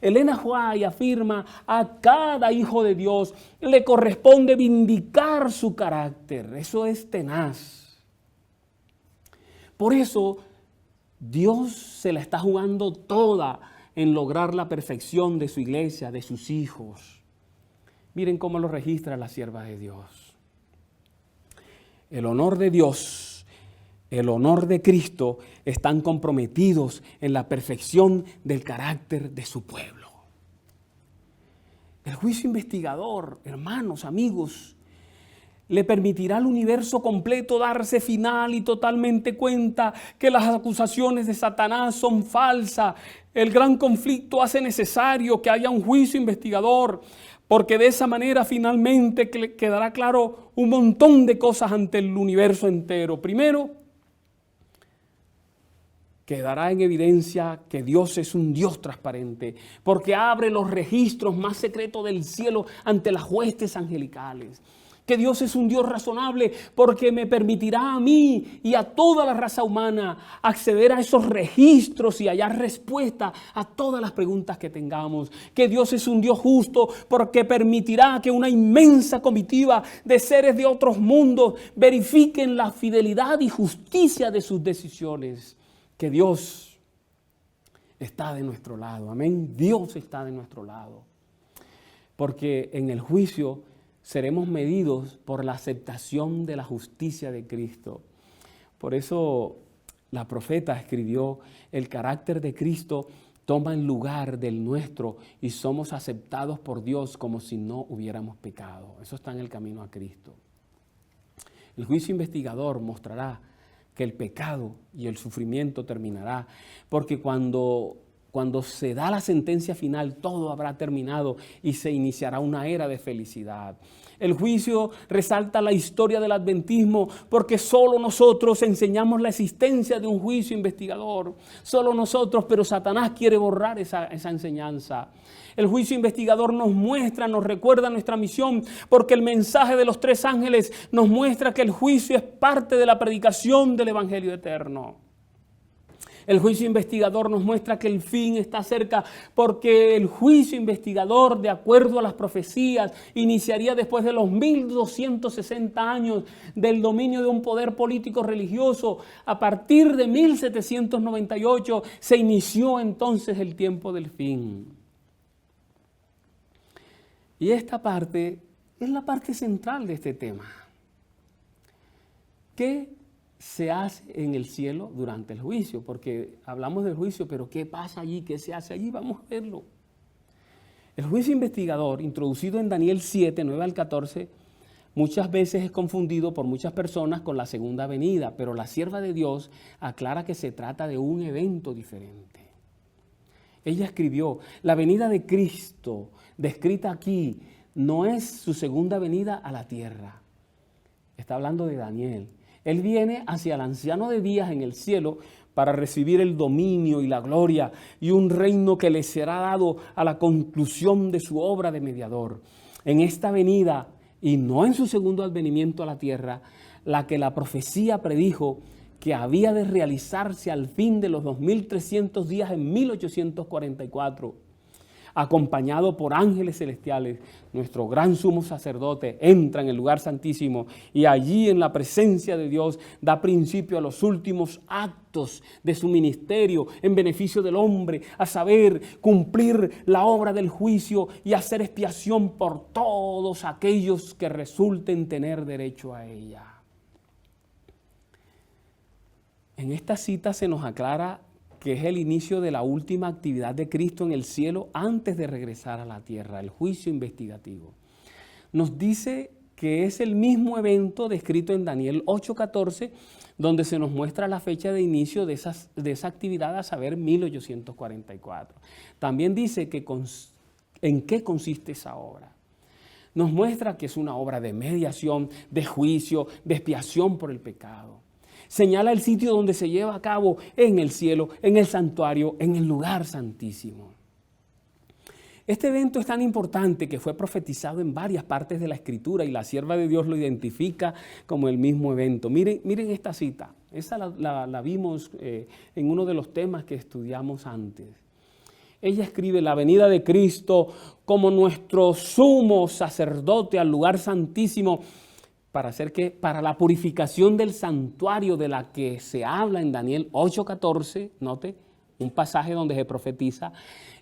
A: Elena White afirma: a cada hijo de Dios le corresponde vindicar su carácter. Eso es tenaz. Por eso Dios se la está jugando toda en lograr la perfección de su iglesia, de sus hijos. Miren cómo lo registra la sierva de Dios. El honor de Dios, el honor de Cristo están comprometidos en la perfección del carácter de su pueblo. El juicio investigador, hermanos, amigos, le permitirá al universo completo darse final y totalmente cuenta que las acusaciones de Satanás son falsas. El gran conflicto hace necesario que haya un juicio investigador, porque de esa manera finalmente quedará claro un montón de cosas ante el universo entero. Primero, quedará en evidencia que Dios es un Dios transparente, porque abre los registros más secretos del cielo ante las huestes angelicales. Que Dios es un Dios razonable porque me permitirá a mí y a toda la raza humana acceder a esos registros y hallar respuesta a todas las preguntas que tengamos. Que Dios es un Dios justo porque permitirá que una inmensa comitiva de seres de otros mundos verifiquen la fidelidad y justicia de sus decisiones. Que Dios está de nuestro lado. Amén. Dios está de nuestro lado. Porque en el juicio seremos medidos por la aceptación de la justicia de Cristo. Por eso la profeta escribió: el carácter de Cristo toma el lugar del nuestro y somos aceptados por Dios como si no hubiéramos pecado. Eso está en el camino a Cristo. El juicio investigador mostrará que el pecado y el sufrimiento terminará, porque cuando se da la sentencia final, todo habrá terminado y se iniciará una era de felicidad. El juicio resalta la historia del adventismo, porque solo nosotros enseñamos la existencia de un juicio investigador. Solo nosotros, pero Satanás quiere borrar esa enseñanza. El juicio investigador nos muestra, nos recuerda nuestra misión, porque el mensaje de los 3 ángeles nos muestra que el juicio es parte de la predicación del Evangelio eterno. El juicio investigador nos muestra que el fin está cerca, porque el juicio investigador, de acuerdo a las profecías, iniciaría después de los 1260 años del dominio de un poder político religioso. A partir de 1798 se inició entonces el tiempo del fin. Y esta parte es la parte central de este tema. ¿Qué se hace en el cielo durante el juicio? Porque hablamos del juicio, pero ¿qué pasa allí? ¿Qué se hace allí? Vamos a verlo. El juicio investigador, introducido en Daniel 7, 9 al 14, muchas veces es confundido por muchas personas con la segunda venida, pero la sierva de Dios aclara que se trata de un evento diferente. Ella escribió: la venida de Cristo, descrita aquí, no es su segunda venida a la tierra. Está hablando de Daniel. Él viene hacia el anciano de días en el cielo para recibir el dominio y la gloria y un reino que le será dado a la conclusión de su obra de mediador. En esta venida, y no en su segundo advenimiento a la tierra, la que la profecía predijo que había de realizarse al fin de los 2300 días en 1844, acompañado por ángeles celestiales, nuestro gran sumo sacerdote entra en el lugar santísimo y allí, en la presencia de Dios, da principio a los últimos actos de su ministerio en beneficio del hombre, a saber, cumplir la obra del juicio y hacer expiación por todos aquellos que resulten tener derecho a ella. En esta cita se nos aclara que es el inicio de la última actividad de Cristo en el cielo antes de regresar a la tierra, el juicio investigativo. Nos dice que es el mismo evento descrito en Daniel 8:14, donde se nos muestra la fecha de inicio de esa actividad, a saber, 1844. También dice que en qué consiste esa obra. Nos muestra que es una obra de mediación, de juicio, de expiación por el pecado. Señala el sitio donde se lleva a cabo: en el cielo, en el santuario, en el lugar santísimo. Este evento es tan importante que fue profetizado en varias partes de la Escritura y la sierva de Dios lo identifica como el mismo evento. Miren esta cita, esa la vimos en uno de los temas que estudiamos antes. Ella escribe: la venida de Cristo como nuestro sumo sacerdote al lugar santísimo, para hacer que para la purificación del santuario de la que se habla en Daniel 8:14, note, un pasaje donde se profetiza,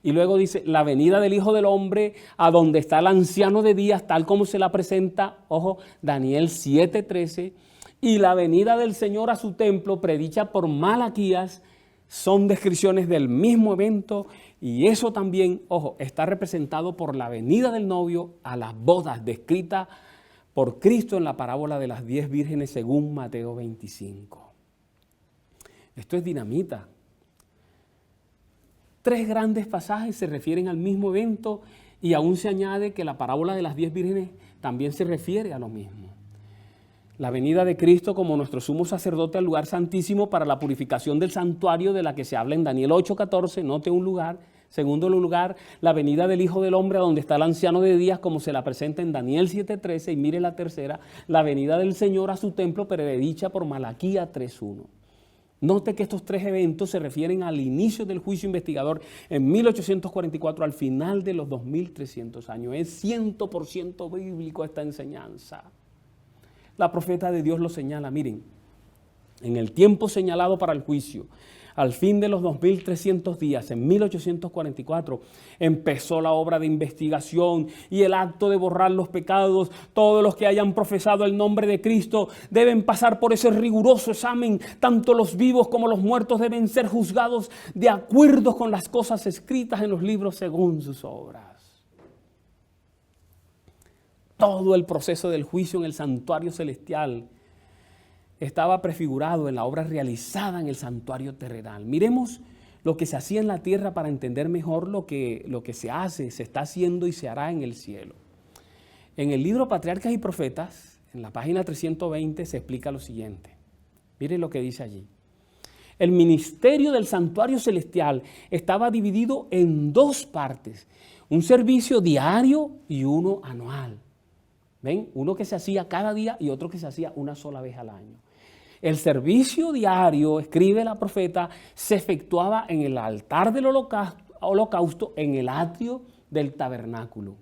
A: y luego dice: la venida del Hijo del Hombre a donde está el anciano de días, tal como se la presenta, ojo, Daniel 7:13, y la venida del Señor a su templo, predicha por Malaquías, son descripciones del mismo evento, y eso también, ojo, está representado por la venida del novio a las bodas, descrita por Cristo en la parábola de las 10 vírgenes según Mateo 25. Esto es dinamita. 3 grandes pasajes se refieren al mismo evento y aún se añade que la parábola de las 10 vírgenes también se refiere a lo mismo. La venida de Cristo como nuestro sumo sacerdote al lugar santísimo para la purificación del santuario de la que se habla en Daniel 8:14, note un lugar. Segundo lugar, la venida del Hijo del Hombre a donde está el anciano de días, como se la presenta en Daniel 7:13, y mire la tercera, la venida del Señor a su templo, predicha por Malaquías 3:1. Note que estos 3 eventos se refieren al inicio del juicio investigador en 1844, al final de los 2300 años. Es 100% bíblico esta enseñanza. La profeta de Dios lo señala, miren, En el tiempo señalado para el juicio, al fin de los 2300 días, en 1844, empezó la obra de investigación y el acto de borrar los pecados. Todos los que hayan profesado el nombre de Cristo deben pasar por ese riguroso examen. Tanto los vivos como los muertos deben ser juzgados de acuerdo con las cosas escritas en los libros según sus obras. Todo el proceso del juicio en el santuario celestial estaba prefigurado en la obra realizada en el santuario terrenal. Miremos lo que se hacía en la tierra para entender mejor lo que se hace, se está haciendo y se hará en el cielo. En el libro Patriarcas y Profetas, en la página 320, se explica lo siguiente. Miren lo que dice allí. El ministerio del santuario celestial estaba dividido en dos partes, un servicio diario y uno anual. ¿Ven? Uno que se hacía cada día y otro que se hacía una sola vez al año. El servicio diario, escribe la profeta, se efectuaba en el altar del holocausto, en el atrio del tabernáculo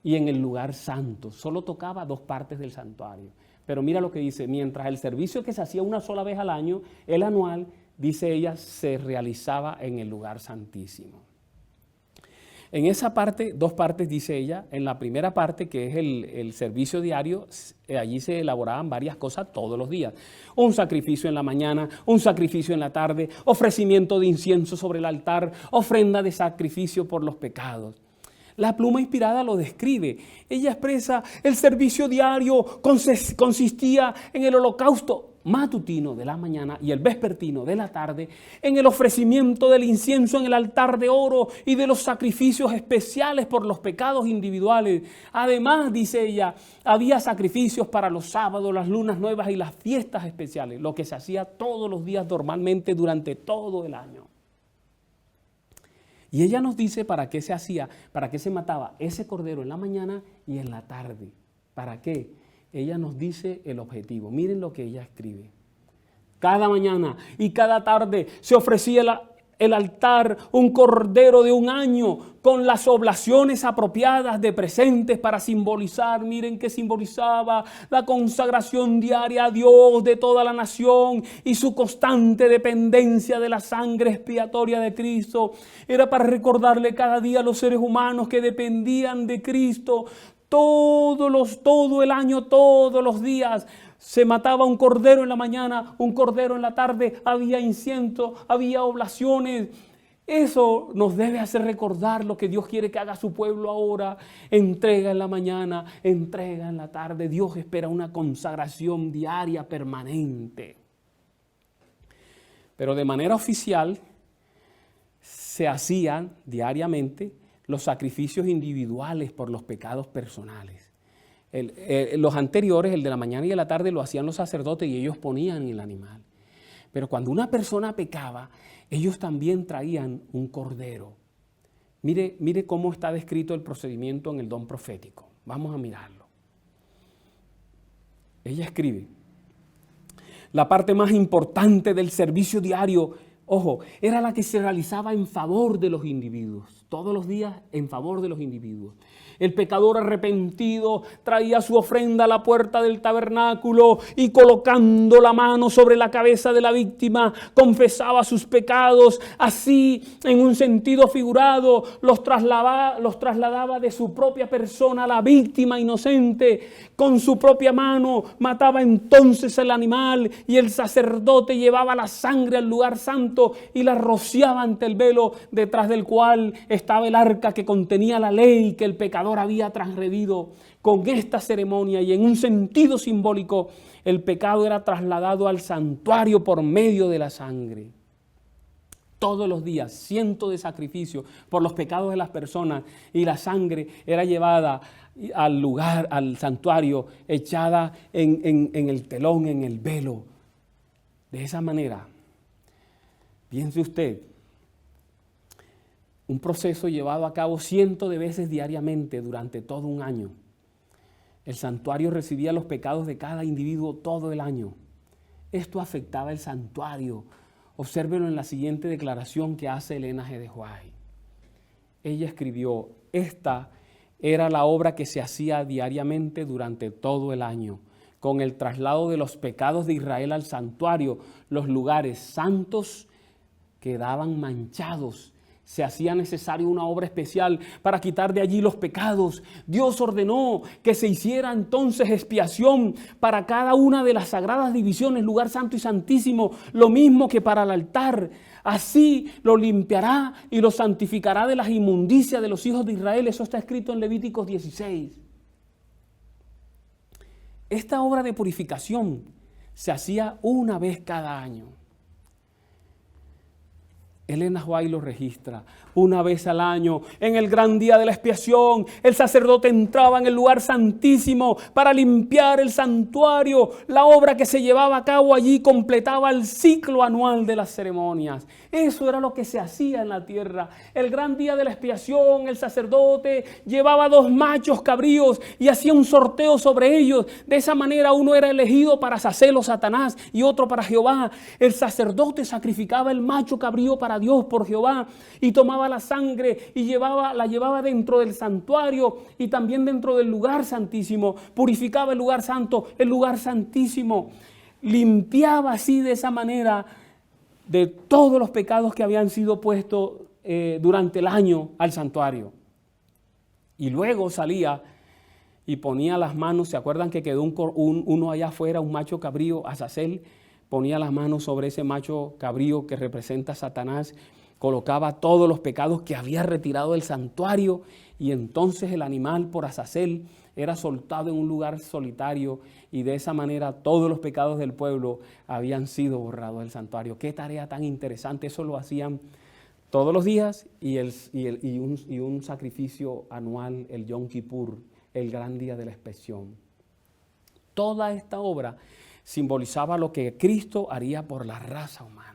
A: y en el lugar santo. Solo tocaba dos partes del santuario. Pero mira lo que dice, mientras el servicio que se hacía una sola vez al año, el anual, dice ella, se realizaba en el lugar santísimo. En esa parte, dos partes dice ella, en la primera parte que es el servicio diario, allí se elaboraban varias cosas todos los días. Un sacrificio en la mañana, un sacrificio en la tarde, ofrecimiento de incienso sobre el altar, ofrenda de sacrificio por los pecados. La pluma inspirada lo describe. Ella expresa, el servicio diario consistía en el holocausto matutino de la mañana y el vespertino de la tarde, en el ofrecimiento del incienso en el altar de oro y de los sacrificios especiales por los pecados individuales. Además, dice ella, había sacrificios para los sábados, las lunas nuevas y las fiestas especiales, lo que se hacía todos los días normalmente durante todo el año. Y ella nos dice para qué se hacía, para qué se mataba ese cordero en la mañana y en la tarde. ¿Para qué? Ella nos dice el objetivo. Miren lo que ella escribe. Cada mañana y cada tarde se ofrecía el altar un cordero de un año con las oblaciones apropiadas de presentes para simbolizar, miren que simbolizaba la consagración diaria a Dios de toda la nación y su constante dependencia de la sangre expiatoria de Cristo. Era para recordarle cada día a los seres humanos que dependían de Cristo. Todo el año, todos los días, se mataba un cordero en la mañana, un cordero en la tarde, había incienso, había oblaciones. Eso nos debe hacer recordar lo que Dios quiere que haga su pueblo ahora. Entrega en la mañana, entrega en la tarde. Dios espera una consagración diaria, permanente. Pero de manera oficial se hacían diariamente los sacrificios individuales por los pecados personales. Los anteriores, el de la mañana y de la tarde, lo hacían los sacerdotes y ellos ponían el animal. Pero cuando una persona pecaba, ellos también traían un cordero. Mire cómo está descrito el procedimiento en el don profético. Vamos a mirarlo. Ella escribe, la parte más importante del servicio diario, ojo, era la que se realizaba en favor de los individuos, todos los días en favor de los individuos. El pecador arrepentido traía su ofrenda a la puerta del tabernáculo y colocando la mano sobre la cabeza de la víctima, confesaba sus pecados. Así, en un sentido figurado, los trasladaba de su propia persona a la víctima inocente. Con su propia mano mataba entonces el animal y el sacerdote llevaba la sangre al lugar santo y la rociaba ante el velo detrás del cual estaba el arca que contenía la ley que el pecador había transgredido. Con esta ceremonia y en un sentido simbólico, el pecado era trasladado al santuario por medio de la sangre. Todos los días, cientos de sacrificios por los pecados de las personas y la sangre era llevada al lugar, al santuario, echada en el telón, en el velo. De esa manera, piense usted, un proceso llevado a cabo cientos de veces diariamente durante todo un año. El santuario recibía los pecados de cada individuo todo el año. Esto afectaba el santuario. Obsérvenlo en la siguiente declaración que hace Elena G. de White. Ella escribió, esta era la obra que se hacía diariamente durante todo el año. con el traslado de los pecados de Israel al santuario, los lugares santos quedaban manchados. Se hacía necesario una obra especial para quitar de allí los pecados. Dios ordenó que se hiciera entonces expiación para cada una de las sagradas divisiones, lugar santo y santísimo, lo mismo que para el altar. Así lo limpiará y lo santificará de las inmundicias de los hijos de Israel. Eso está escrito en Levíticos 16. Esta obra de purificación se hacía una vez cada año. Elena White lo registra. Una vez al año, en el gran día de la expiación, el sacerdote entraba en el lugar santísimo para limpiar el santuario. La obra que se llevaba a cabo allí completaba el ciclo anual de las ceremonias. Eso era lo que se hacía en la tierra. El gran día de la expiación, el sacerdote llevaba 2 machos cabríos y hacía un sorteo sobre ellos. De esa manera uno era elegido para Azazel o Satanás y otro para Jehová. El sacerdote sacrificaba el macho cabrío para Dios por Jehová y tomaba la sangre y la llevaba dentro del santuario y también dentro del lugar santísimo. Purificaba el lugar santo, el lugar santísimo. Limpiaba así de esa manera de todos los pecados que habían sido puestos durante el año al santuario. Y luego salía y ponía las manos. ¿Se acuerdan que quedó uno allá afuera, un macho cabrío, Azazel? Ponía las manos sobre ese macho cabrío que representa a Satanás, colocaba todos los pecados que había retirado del santuario y entonces el animal por Azazel era soltado en un lugar solitario y de esa manera todos los pecados del pueblo habían sido borrados del santuario. Qué tarea tan interesante. Eso lo hacían todos los días y un sacrificio anual, el Yom Kippur, el gran día de la expiación. Toda esta obra simbolizaba lo que Cristo haría por la raza humana.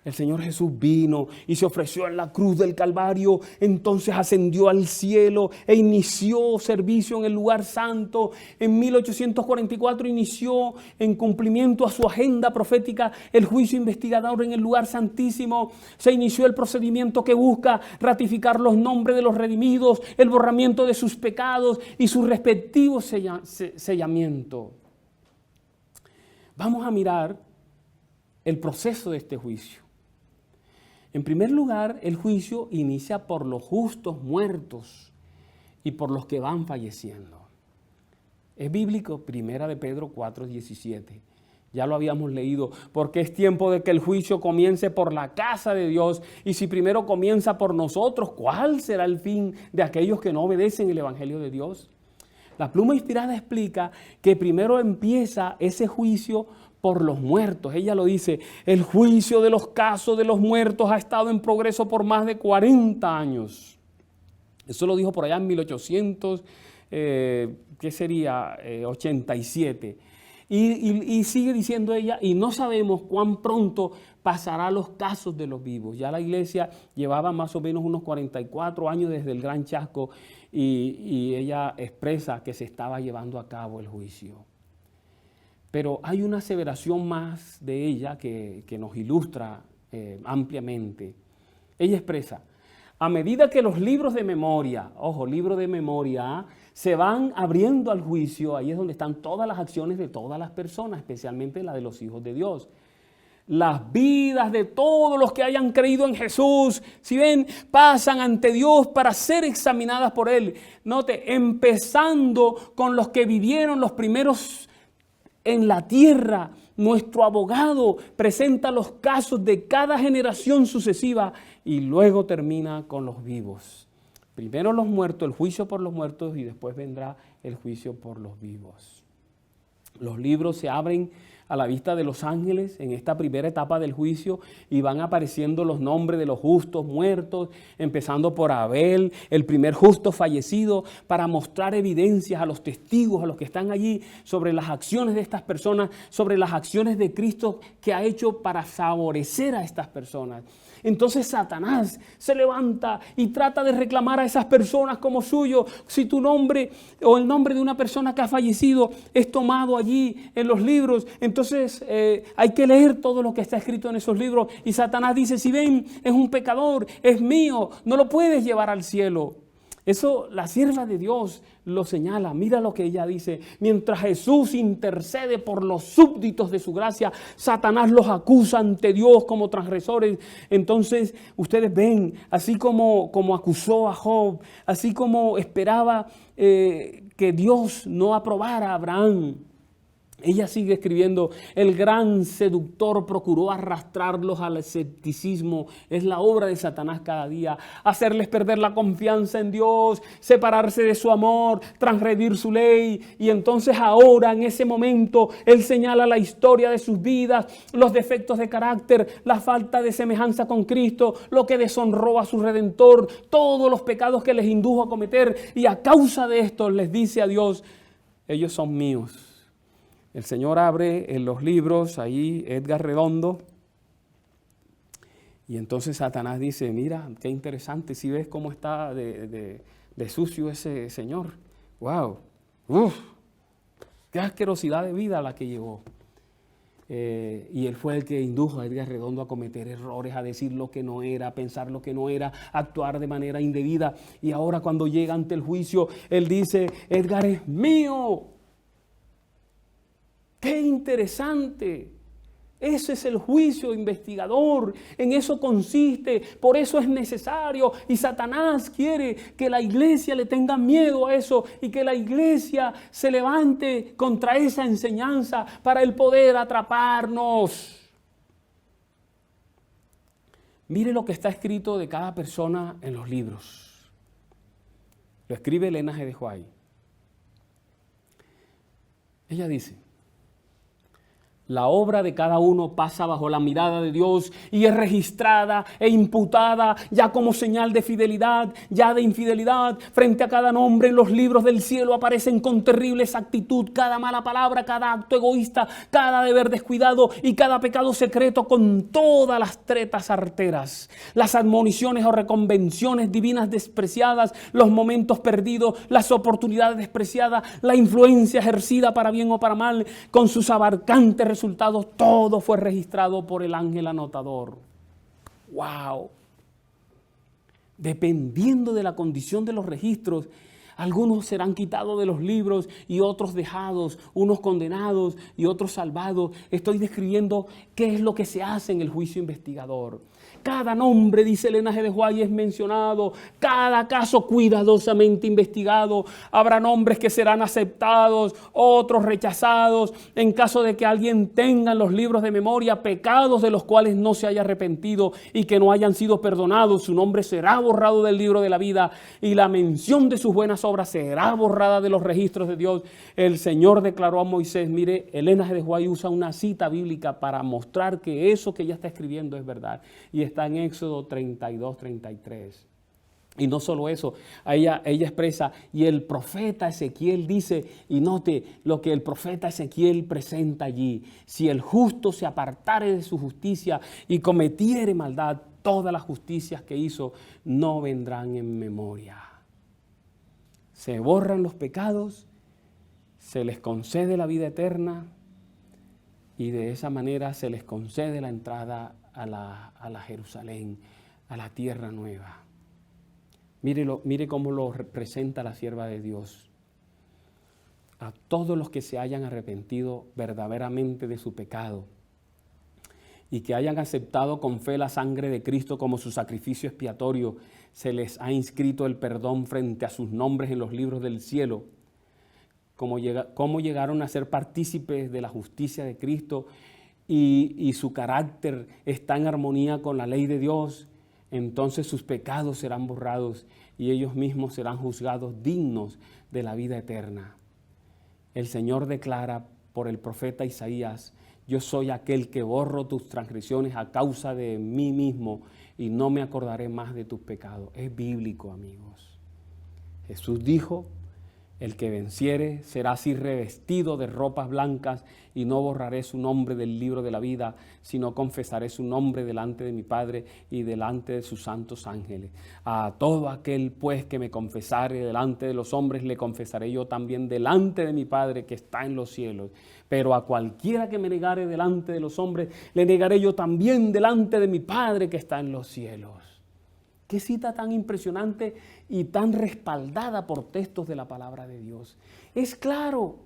A: El Señor Jesús vino y se ofreció en la cruz del Calvario, entonces ascendió al cielo e inició servicio en el lugar santo. En 1844 inició, en cumplimiento a su agenda profética, el juicio investigador en el lugar santísimo. Se inició el procedimiento que busca ratificar los nombres de los redimidos, el borramiento de sus pecados y su respectivo sellamiento. Vamos a mirar el proceso de este juicio. En primer lugar, el juicio inicia por los justos muertos y por los que van falleciendo. Es bíblico, 1 de Pedro 4:17. Ya lo habíamos leído, porque es tiempo de que el juicio comience por la casa de Dios. Y si primero comienza por nosotros, ¿cuál será el fin de aquellos que no obedecen el evangelio de Dios? La pluma inspirada explica que primero empieza ese juicio por los muertos. Ella lo dice, el juicio de los casos de los muertos ha estado en progreso por más de 40 años. Eso lo dijo por allá en 1800, ¿qué sería? 87. Y sigue diciendo ella, y no sabemos cuán pronto pasará los casos de los vivos. Ya la iglesia llevaba más o menos unos 44 años desde el gran chasco y ella expresa que se estaba llevando a cabo el juicio. Pero hay una aseveración más de ella que nos ilustra ampliamente. Ella expresa, a medida que los libros de memoria, ojo, libro de memoria, se van abriendo al juicio, ahí es donde están todas las acciones de todas las personas, especialmente la de los hijos de Dios. Las vidas de todos los que hayan creído en Jesús, si ven, pasan ante Dios para ser examinadas por Él. Note, empezando con los que vivieron los primeros en la tierra. Nuestro abogado presenta los casos de cada generación sucesiva y luego termina con los vivos. Primero los muertos, el juicio por los muertos y después vendrá el juicio por los vivos. Los libros se abren a la vista de los ángeles en esta primera etapa del juicio y van apareciendo los nombres de los justos muertos, empezando por Abel, el primer justo fallecido, para mostrar evidencias a los testigos, a los que están allí, sobre las acciones de estas personas, sobre las acciones de Cristo que ha hecho para favorecer a estas personas. Entonces Satanás se levanta y trata de reclamar a esas personas como suyo. Si tu nombre o el nombre de una persona que ha fallecido es tomado allí en los libros, entonces hay que leer todo lo que está escrito en esos libros. Y Satanás dice, si ven, es un pecador, es mío, no lo puedes llevar al cielo. Eso la sierva de Dios lo señala. Mira lo que ella dice. Mientras Jesús intercede por los súbditos de su gracia, Satanás los acusa ante Dios como transgresores. Entonces ustedes ven, así como acusó a Job, así como esperaba que Dios no aprobara a Abraham. Ella sigue escribiendo, el gran seductor procuró arrastrarlos al escepticismo. Es la obra de Satanás cada día. Hacerles perder la confianza en Dios, separarse de su amor, transgredir su ley. Y entonces ahora, en ese momento, Él señala la historia de sus vidas, los defectos de carácter, la falta de semejanza con Cristo, lo que deshonró a su Redentor, todos los pecados que les indujo a cometer. Y a causa de esto les dice a Dios, ellos son míos. El Señor abre en los libros, ahí Edgar Redondo, y entonces Satanás dice, mira, qué interesante, si ves cómo está de sucio ese señor. ¡Wow! ¡Uf! ¡Qué asquerosidad de vida la que llevó! Y él fue el que indujo a Edgar Redondo a cometer errores, a decir lo que no era, a pensar lo que no era, a actuar de manera indebida. Y ahora cuando llega ante el juicio, él dice, Edgar es mío. ¡Qué interesante! Ese es el juicio investigador, en eso consiste, por eso es necesario. Y Satanás quiere que la iglesia le tenga miedo a eso y que la iglesia se levante contra esa enseñanza para el poder atraparnos. Mire lo que está escrito de cada persona en los libros. Lo escribe Elena G. de White. Ella dice, la obra de cada uno pasa bajo la mirada de Dios y es registrada e imputada ya como señal de fidelidad, ya de infidelidad. Frente a cada nombre en los libros del cielo aparecen con terrible exactitud cada mala palabra, cada acto egoísta, cada deber descuidado y cada pecado secreto con todas las tretas arteras. Las admoniciones o reconvenciones divinas despreciadas, los momentos perdidos, las oportunidades despreciadas, la influencia ejercida para bien o para mal, con sus abarcantes resultados, todo fue registrado por el ángel anotador. ¡Wow! Dependiendo de la condición de los registros, algunos serán quitados de los libros y otros dejados, unos condenados y otros salvados. Estoy describiendo qué es lo que se hace en el juicio investigador. Cada nombre, dice Elena G. de White, es mencionado, cada caso cuidadosamente investigado. Habrá nombres que serán aceptados, otros rechazados. En caso de que alguien tenga en los libros de memoria pecados de los cuales no se haya arrepentido y que no hayan sido perdonados, su nombre será borrado del libro de la vida y la mención de sus buenas obras será borrada de los registros de Dios. El Señor declaró a Moisés, mire, Elena G. de White usa una cita bíblica para mostrar que eso que ella está escribiendo es verdad. Y está en Éxodo 32, 33. Y no solo eso, ella expresa, y el profeta Ezequiel dice, y note lo que el profeta Ezequiel presenta allí, si el justo se apartare de su justicia y cometiere maldad, todas las justicias que hizo no vendrán en memoria. Se borran los pecados, se les concede la vida eterna y de esa manera se les concede la entrada a la Jerusalén, a la tierra nueva. Mire cómo lo representa la sierva de Dios. A todos los que se hayan arrepentido verdaderamente de su pecado y que hayan aceptado con fe la sangre de Cristo como su sacrificio expiatorio, se les ha inscrito el perdón frente a sus nombres en los libros del cielo. Cómo llegaron a ser partícipes de la justicia de Cristo y su carácter está en armonía con la ley de Dios, entonces sus pecados serán borrados y ellos mismos serán juzgados dignos de la vida eterna. El Señor declara por el profeta Isaías, yo soy aquel que borro tus transgresiones a causa de mí mismo y no me acordaré más de tus pecados. Es bíblico, amigos. Jesús dijo, el que venciere será así revestido de ropas blancas y no borraré su nombre del libro de la vida, sino confesaré su nombre delante de mi Padre y delante de sus santos ángeles. A todo aquel pues que me confesare delante de los hombres, le confesaré yo también delante de mi Padre que está en los cielos. Pero a cualquiera que me negare delante de los hombres, le negaré yo también delante de mi Padre que está en los cielos. Qué cita tan impresionante y tan respaldada por textos de la palabra de Dios. Es claro.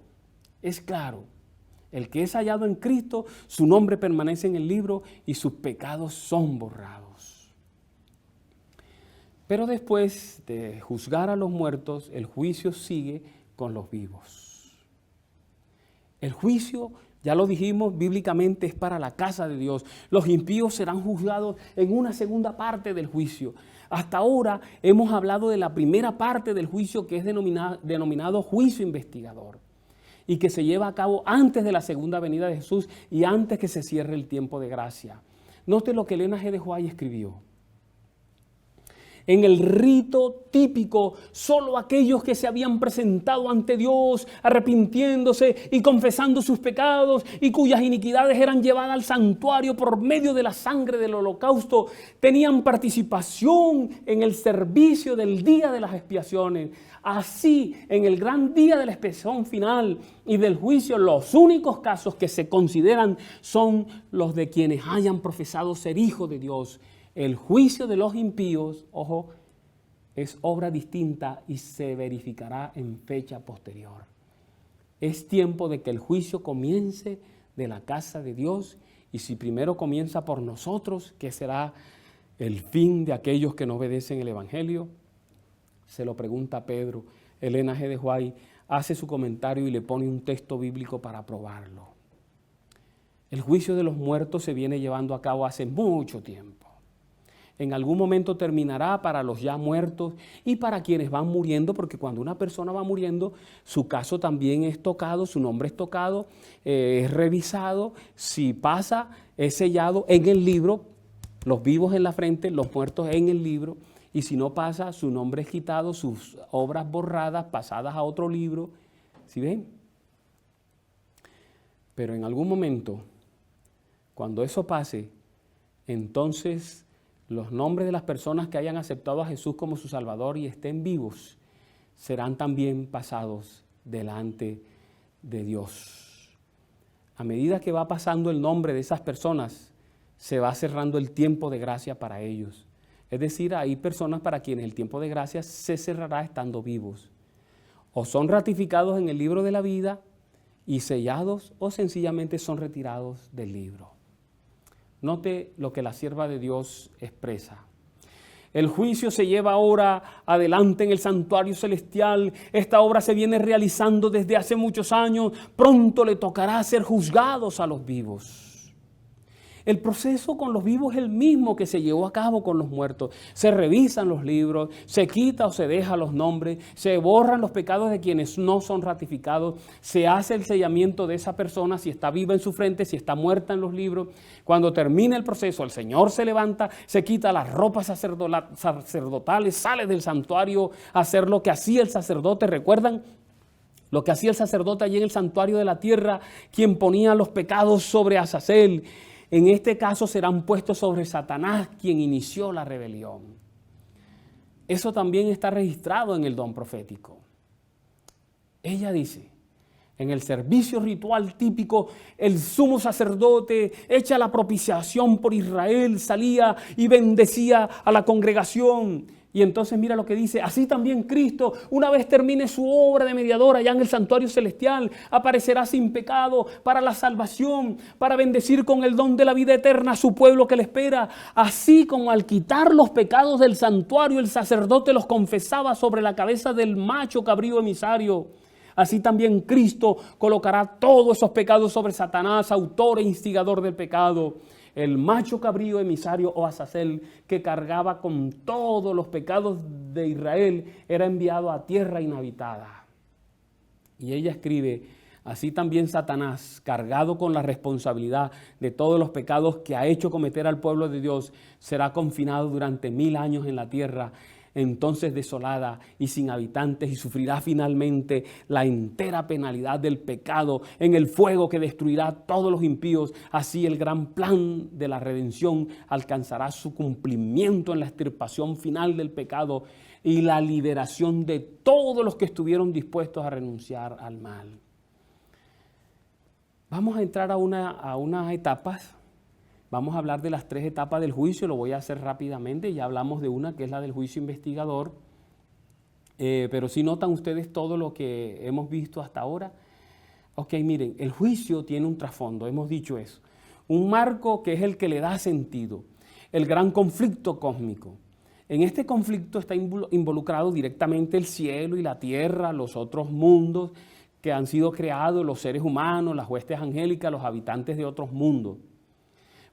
A: El que es hallado en Cristo, su nombre permanece en el libro y sus pecados son borrados. Pero después de juzgar a los muertos, el juicio sigue con los vivos. El juicio, ya lo dijimos, bíblicamente es para la casa de Dios. Los impíos serán juzgados en una segunda parte del juicio. Hasta ahora hemos hablado de la primera parte del juicio, que es denominado juicio investigador, y que se lleva a cabo antes de la segunda venida de Jesús y antes que se cierre el tiempo de gracia. Note lo que Elena G. de White escribió. En el rito típico, solo aquellos que se habían presentado ante Dios, arrepintiéndose y confesando sus pecados y cuyas iniquidades eran llevadas al santuario por medio de la sangre del holocausto, tenían participación en el servicio del día de las expiaciones. Así, en el gran día de la expiación final y del juicio, los únicos casos que se consideran son los de quienes hayan profesado ser hijos de Dios. El juicio de los impíos, ojo, es obra distinta y se verificará en fecha posterior. Es tiempo de que el juicio comience de la casa de Dios, y si primero comienza por nosotros, ¿qué será el fin de aquellos que no obedecen el Evangelio? Se lo pregunta Pedro. Elena G. de White hace su comentario y le pone un texto bíblico para probarlo. El juicio de los muertos se viene llevando a cabo hace mucho tiempo. En algún momento terminará para los ya muertos y para quienes van muriendo, porque cuando una persona va muriendo, su caso también es tocado, su nombre es tocado, es revisado. Si pasa, es sellado en el libro, los vivos en la frente, los muertos en el libro. Y si no pasa, su nombre es quitado, sus obras borradas, pasadas a otro libro. ¿Sí ven? Pero en algún momento, cuando eso pase, entonces los nombres de las personas que hayan aceptado a Jesús como su Salvador y estén vivos serán también pasados delante de Dios. A medida que va pasando el nombre de esas personas, se va cerrando el tiempo de gracia para ellos. Es decir, hay personas para quienes el tiempo de gracia se cerrará estando vivos. O son ratificados en el libro de la vida y sellados, o sencillamente son retirados del libro. Note lo que la sierva de Dios expresa. El juicio se lleva ahora adelante en el santuario celestial. Esta obra se viene realizando desde hace muchos años. Pronto le tocará ser juzgados a los vivos. El proceso con los vivos es el mismo que se llevó a cabo con los muertos. Se revisan los libros, se quita o se deja los nombres, se borran los pecados de quienes no son ratificados, se hace el sellamiento de esa persona, si está viva en su frente, si está muerta en los libros. Cuando termina el proceso, el Señor se levanta, se quita las ropas sacerdotales, sale del santuario a hacer lo que hacía el sacerdote. ¿Recuerdan? Lo que hacía el sacerdote allí en el santuario de la tierra, quien ponía los pecados sobre Azazel. En este caso serán puestos sobre Satanás, quien inició la rebelión. Eso también está registrado en el don profético. Ella dice, en el servicio ritual típico, el sumo sacerdote, hecha la propiciación por Israel, salía y bendecía a la congregación. Y entonces mira lo que dice, así también Cristo, una vez termine su obra de mediador allá en el santuario celestial, aparecerá sin pecado para la salvación, para bendecir con el don de la vida eterna a su pueblo que le espera. Así como al quitar los pecados del santuario, el sacerdote los confesaba sobre la cabeza del macho cabrío emisario. Así también Cristo colocará todos esos pecados sobre Satanás, autor e instigador del pecado. El macho cabrío emisario o Azazel, que cargaba con todos los pecados de Israel, era enviado a tierra inhabitada. Y ella escribe, así también Satanás, cargado con la responsabilidad de todos los pecados que ha hecho cometer al pueblo de Dios, será confinado durante 1000 años en la tierra, entonces desolada y sin habitantes, y sufrirá finalmente la entera penalidad del pecado en el fuego que destruirá a todos los impíos. Así el gran plan de la redención alcanzará su cumplimiento en la extirpación final del pecado y la liberación de todos los que estuvieron dispuestos a renunciar al mal. Vamos a entrar a unas etapas. Vamos a hablar de las 3 etapas del juicio, lo voy a hacer rápidamente. Ya hablamos de una que es la del juicio investigador, pero si notan ustedes todo lo que hemos visto hasta ahora. Ok, miren, el juicio tiene un trasfondo, hemos dicho eso. Un marco que es el que le da sentido, el gran conflicto cósmico. En este conflicto está involucrado directamente el cielo y la tierra, los otros mundos que han sido creados, los seres humanos, las huestes angélicas, los habitantes de otros mundos.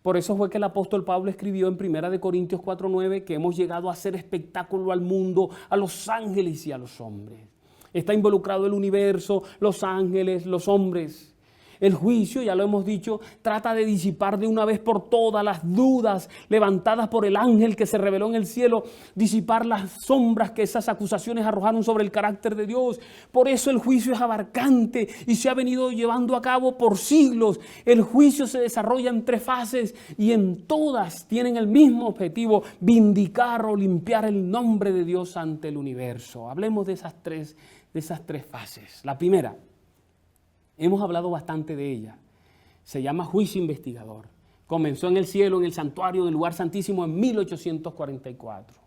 A: Por eso fue que el apóstol Pablo escribió en 1 Corintios 4:9 que hemos llegado a hacer espectáculo al mundo, a los ángeles y a los hombres. Está involucrado el universo, los ángeles, los hombres. El juicio, ya lo hemos dicho, trata de disipar de una vez por todas las dudas levantadas por el ángel que se reveló en el cielo, disipar las sombras que esas acusaciones arrojaron sobre el carácter de Dios. Por eso el juicio es abarcante y se ha venido llevando a cabo por siglos. El juicio se desarrolla en 3 fases y en todas tienen el mismo objetivo: vindicar o limpiar el nombre de Dios ante el universo. Hablemos de esas tres fases. La primera, hemos hablado bastante de ella. Se llama juicio investigador. Comenzó en el cielo, en el santuario del lugar santísimo en 1844.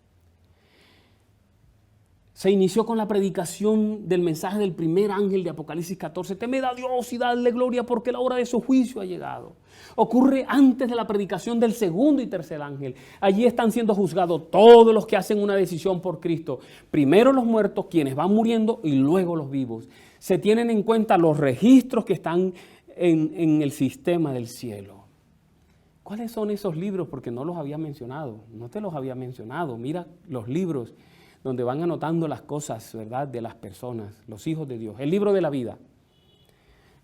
A: Se inició con la predicación del mensaje del primer ángel de Apocalipsis 14. Temed a Dios y dadle gloria porque la hora de su juicio ha llegado. Ocurre antes de la predicación del segundo y tercer ángel. Allí están siendo juzgados todos los que hacen una decisión por Cristo. Primero los muertos, quienes van muriendo, y luego los vivos. Se tienen en cuenta los registros que están en el sistema del cielo. ¿Cuáles son esos libros? Porque no los había mencionado. No te los había mencionado. Mira los libros donde van anotando las cosas, ¿verdad?, de las personas, los hijos de Dios. El libro de la vida.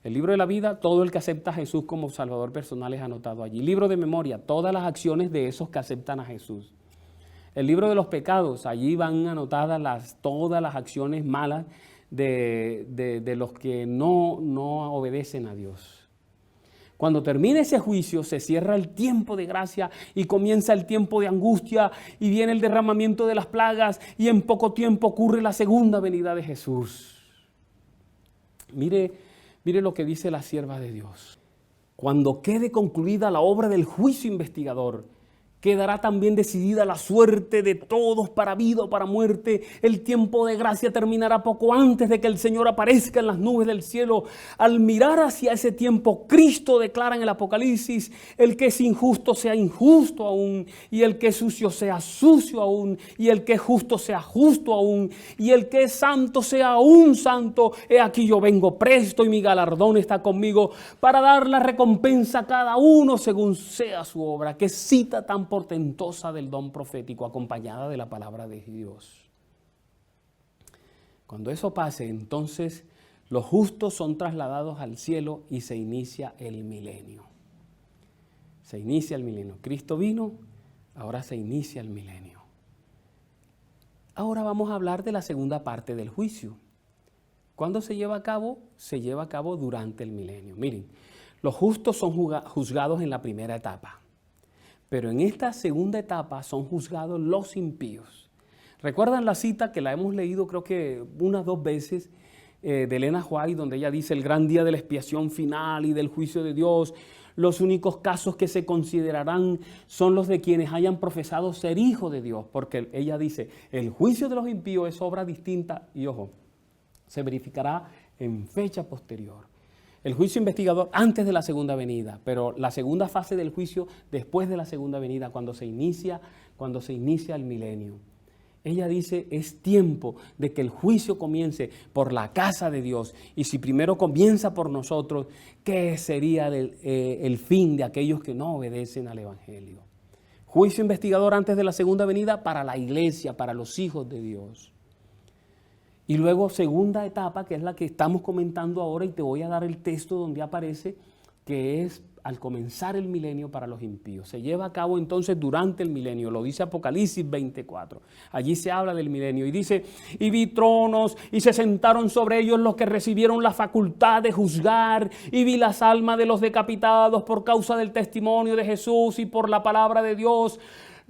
A: El libro de la vida, todo el que acepta a Jesús como Salvador personal es anotado allí. Libro de memoria, todas las acciones de esos que aceptan a Jesús. El libro de los pecados, allí van anotadas todas las acciones malas de los que no obedecen a Dios. Cuando termine ese juicio, se cierra el tiempo de gracia y comienza el tiempo de angustia y viene el derramamiento de las plagas y en poco tiempo ocurre la segunda venida de Jesús. Mire lo que dice la sierva de Dios. Cuando quede concluida la obra del juicio investigador, quedará también decidida la suerte de todos para vida o para muerte. El tiempo de gracia terminará poco antes de que el Señor aparezca en las nubes del cielo. Al mirar hacia ese tiempo, Cristo declara en el Apocalipsis: el que es injusto sea injusto aún, y el que es sucio sea sucio aún, y el que es justo sea justo aún, y el que es santo sea aún santo. He aquí yo vengo presto y mi galardón está conmigo para dar la recompensa a cada uno según sea su obra. Qué cita tan portentosa del don profético, acompañada de la palabra de Dios. Cuando eso pase, entonces los justos son trasladados al cielo y se inicia el milenio. Se inicia el milenio. Cristo vino, ahora se inicia el milenio. Ahora vamos a hablar de la segunda parte del juicio. ¿Cuándo se lleva a cabo? Se lleva a cabo durante el milenio. Miren, los justos son juzgados en la primera etapa. Pero en esta segunda etapa son juzgados los impíos. ¿Recuerdan la cita que la hemos leído creo que unas 2 veces de Elena White, donde ella dice: el gran día de la expiación final y del juicio de Dios, los únicos casos que se considerarán son los de quienes hayan profesado ser hijos de Dios? Porque ella dice, el juicio de los impíos es obra distinta y, ojo, se verificará en fecha posterior. El juicio investigador antes de la segunda venida, pero la segunda fase del juicio después de la segunda venida, cuando se inicia el milenio. Ella dice, es tiempo de que el juicio comience por la casa de Dios. Y si primero comienza por nosotros, ¿qué sería el fin de aquellos que no obedecen al Evangelio? Juicio investigador antes de la segunda venida para la iglesia, para los hijos de Dios. Y luego segunda etapa, que es la que estamos comentando ahora, y te voy a dar el texto donde aparece, que es al comenzar el milenio para los impíos. Se lleva a cabo entonces durante el milenio, lo dice Apocalipsis 24. Allí se habla del milenio y dice, y vi tronos y se sentaron sobre ellos los que recibieron la facultad de juzgar, y vi las almas de los decapitados por causa del testimonio de Jesús y por la palabra de Dios,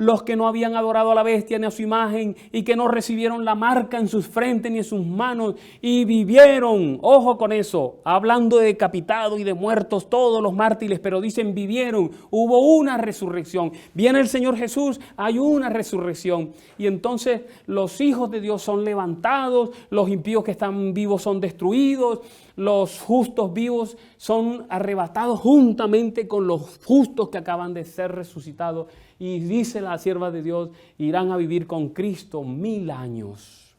A: los que no habían adorado a la bestia ni a su imagen y que no recibieron la marca en sus frentes ni en sus manos y vivieron. Ojo con eso, hablando de decapitados y de muertos, todos los mártires, pero dicen vivieron. Hubo una resurrección. Viene el Señor Jesús, hay una resurrección. Y entonces los hijos de Dios son levantados, los impíos que están vivos son destruidos, los justos vivos son arrebatados juntamente con los justos que acaban de ser resucitados. Y dice la sierva de Dios, irán a vivir con Cristo 1000 años.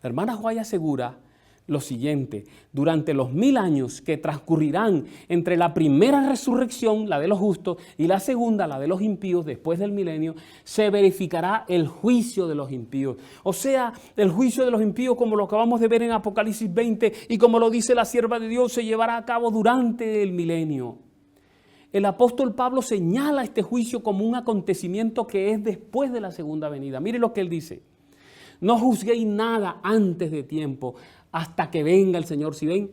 A: La hermana White asegura lo siguiente: durante los 1000 años que transcurrirán entre la primera resurrección, la de los justos, y la segunda, la de los impíos, después del milenio, se verificará el juicio de los impíos. O sea, el juicio de los impíos, como lo acabamos de ver en Apocalipsis 20 y como lo dice la sierva de Dios, se llevará a cabo durante el milenio. El apóstol Pablo señala este juicio como un acontecimiento que es después de la segunda venida. Mire lo que él dice: no juzguéis nada antes de tiempo, hasta que venga el Señor. Si ven,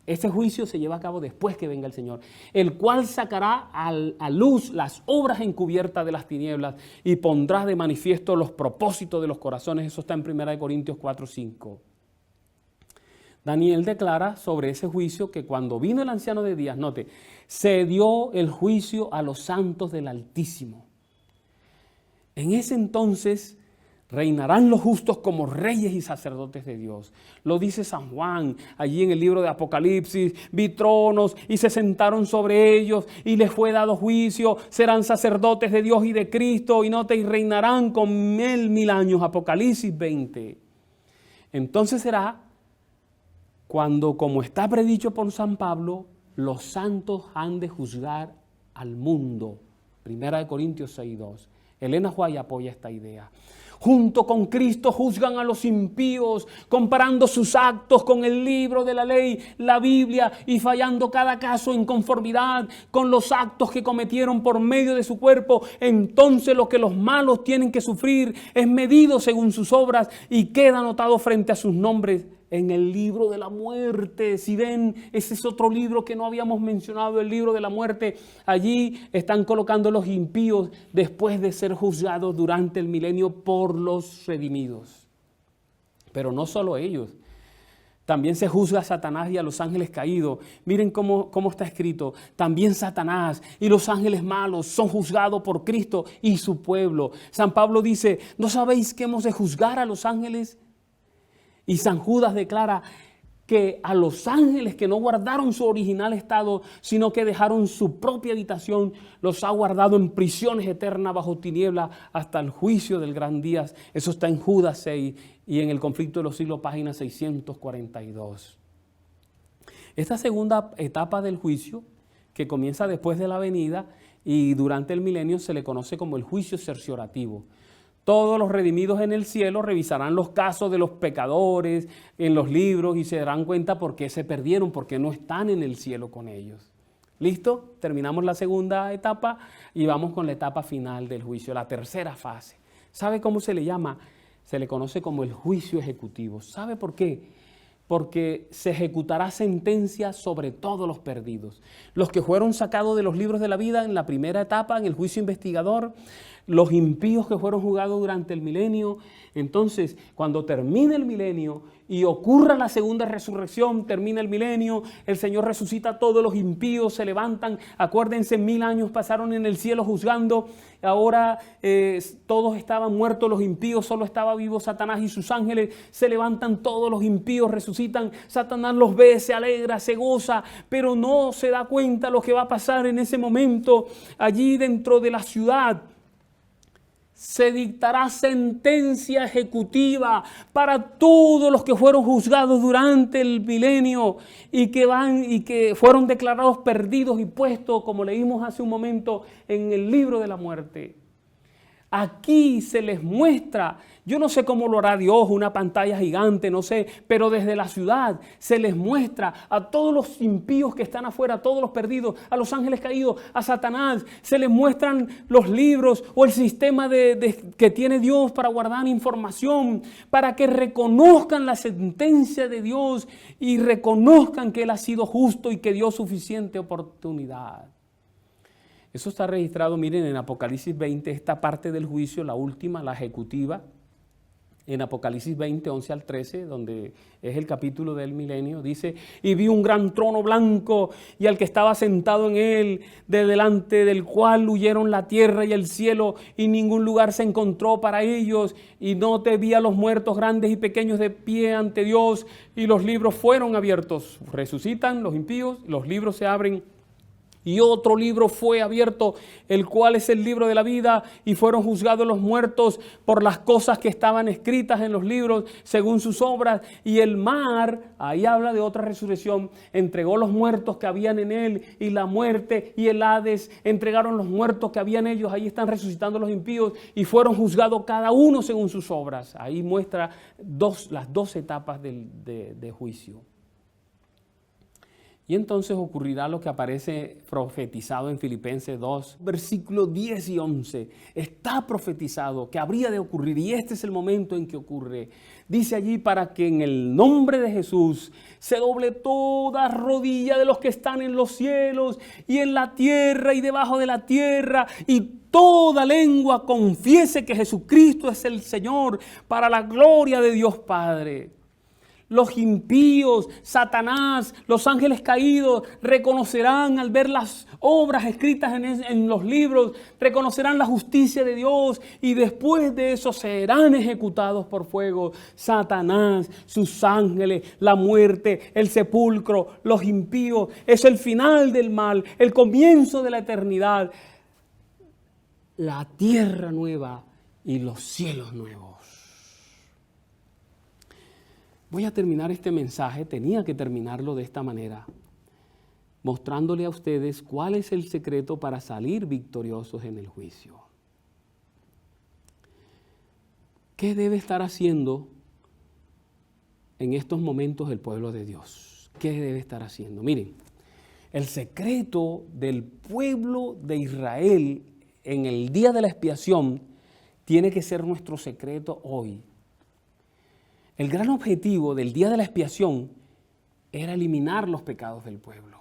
A: este juicio se lleva a cabo después que venga el Señor, el cual sacará a luz las obras encubiertas de las tinieblas y pondrá de manifiesto los propósitos de los corazones. Eso está en 1 Corintios 4:5. Daniel declara sobre ese juicio que cuando vino el anciano de días, note, se dio el juicio a los santos del Altísimo. En ese entonces reinarán los justos como reyes y sacerdotes de Dios. Lo dice San Juan allí en el libro de Apocalipsis: vi tronos y se sentaron sobre ellos y les fue dado juicio, serán sacerdotes de Dios y de Cristo y reinarán con él 1000 años. Apocalipsis 20. Entonces será cuando, como está predicho por San Pablo, los santos han de juzgar al mundo. 1 Corintios 6:2. Elena White apoya esta idea. Junto con Cristo juzgan a los impíos, comparando sus actos con el libro de la ley, la Biblia, y fallando cada caso en conformidad con los actos que cometieron por medio de su cuerpo. Entonces lo que los malos tienen que sufrir es medido según sus obras y queda anotado frente a sus nombres en el libro de la muerte. Si ven, ese es otro libro que no habíamos mencionado, el libro de la muerte. Allí están colocando los impíos después de ser juzgados durante el milenio por los redimidos. Pero no solo ellos. También se juzga a Satanás y a los ángeles caídos. Miren cómo está escrito. También Satanás y los ángeles malos son juzgados por Cristo y su pueblo. San Pablo dice: ¿no sabéis que hemos de juzgar a los ángeles? Y San Judas declara que a los ángeles que no guardaron su original estado, sino que dejaron su propia habitación, los ha guardado en prisiones eternas bajo tinieblas hasta el juicio del gran día. Eso está en Judas 6 y en el Conflicto de los Siglos, página 642. Esta segunda etapa del juicio, que comienza después de la venida y durante el milenio, se le conoce como el juicio cerciorativo. Todos los redimidos en el cielo revisarán los casos de los pecadores en los libros y se darán cuenta por qué se perdieron, por qué no están en el cielo con ellos. ¿Listo? Terminamos la segunda etapa y vamos con la etapa final del juicio, la tercera fase. ¿Sabe cómo se le llama? Se le conoce como el juicio ejecutivo. ¿Sabe por qué? Porque se ejecutará sentencia sobre todos los perdidos. Los que fueron sacados de los libros de la vida en la primera etapa, en el juicio investigador, los impíos que fueron juzgados durante el milenio. Entonces, cuando termine el milenio y ocurra la segunda resurrección, termina el milenio, el Señor resucita a todos los impíos, se levantan. Acuérdense, 1000 años pasaron en el cielo juzgando. Ahora todos estaban muertos los impíos, solo estaba vivo Satanás y sus ángeles. Se levantan todos los impíos, resucitan. Satanás los ve, se alegra, se goza, pero no se da cuenta lo que va a pasar en ese momento. Allí dentro de la ciudad se dictará sentencia ejecutiva para todos los que fueron juzgados durante el milenio y que fueron declarados perdidos y puestos, como leímos hace un momento, en el libro de la muerte. Aquí se les muestra, yo no sé cómo lo hará Dios, una pantalla gigante, no sé, pero desde la ciudad se les muestra a todos los impíos que están afuera, a todos los perdidos, a los ángeles caídos, a Satanás, se les muestran los libros o el sistema que tiene Dios para guardar información, para que reconozcan la sentencia de Dios y reconozcan que Él ha sido justo y que dio suficiente oportunidad. Eso está registrado, miren, en Apocalipsis 20, esta parte del juicio, la última, la ejecutiva, en Apocalipsis 20, 11 al 13, donde es el capítulo del milenio, dice: y vi un gran trono blanco y al que estaba sentado en él, de delante del cual huyeron la tierra y el cielo, y ningún lugar se encontró para ellos, y no te vi a los muertos grandes y pequeños de pie ante Dios, y los libros fueron abiertos. Resucitan los impíos, los libros se abren. Y otro libro fue abierto, el cual es el libro de la vida, y fueron juzgados los muertos por las cosas que estaban escritas en los libros según sus obras. Y el mar, ahí habla de otra resurrección, entregó los muertos que habían en él, y la muerte y el Hades entregaron los muertos que habían en ellos. Ahí están resucitando los impíos, y fueron juzgados cada uno según sus obras. Ahí muestra las dos etapas de juicio. Y entonces ocurrirá lo que aparece profetizado en Filipenses 2, versículos 10 y 11. Está profetizado que habría de ocurrir, y este es el momento en que ocurre. Dice allí: para que en el nombre de Jesús se doble toda rodilla de los que están en los cielos y en la tierra y debajo de la tierra, y toda lengua confiese que Jesucristo es el Señor, para la gloria de Dios Padre. Los impíos, Satanás, los ángeles caídos reconocerán al ver las obras escritas en los libros, reconocerán la justicia de Dios, y después de eso serán ejecutados por fuego. Satanás, sus ángeles, la muerte, el sepulcro, los impíos. Es el final del mal, el comienzo de la eternidad, la tierra nueva y los cielos nuevos. Voy a terminar este mensaje, tenía que terminarlo de esta manera, mostrándole a ustedes cuál es el secreto para salir victoriosos en el juicio. ¿Qué debe estar haciendo en estos momentos el pueblo de Dios? ¿Qué debe estar haciendo? Miren, el secreto del pueblo de Israel en el día de la expiación tiene que ser nuestro secreto hoy. El gran objetivo del día de la expiación era eliminar los pecados del pueblo.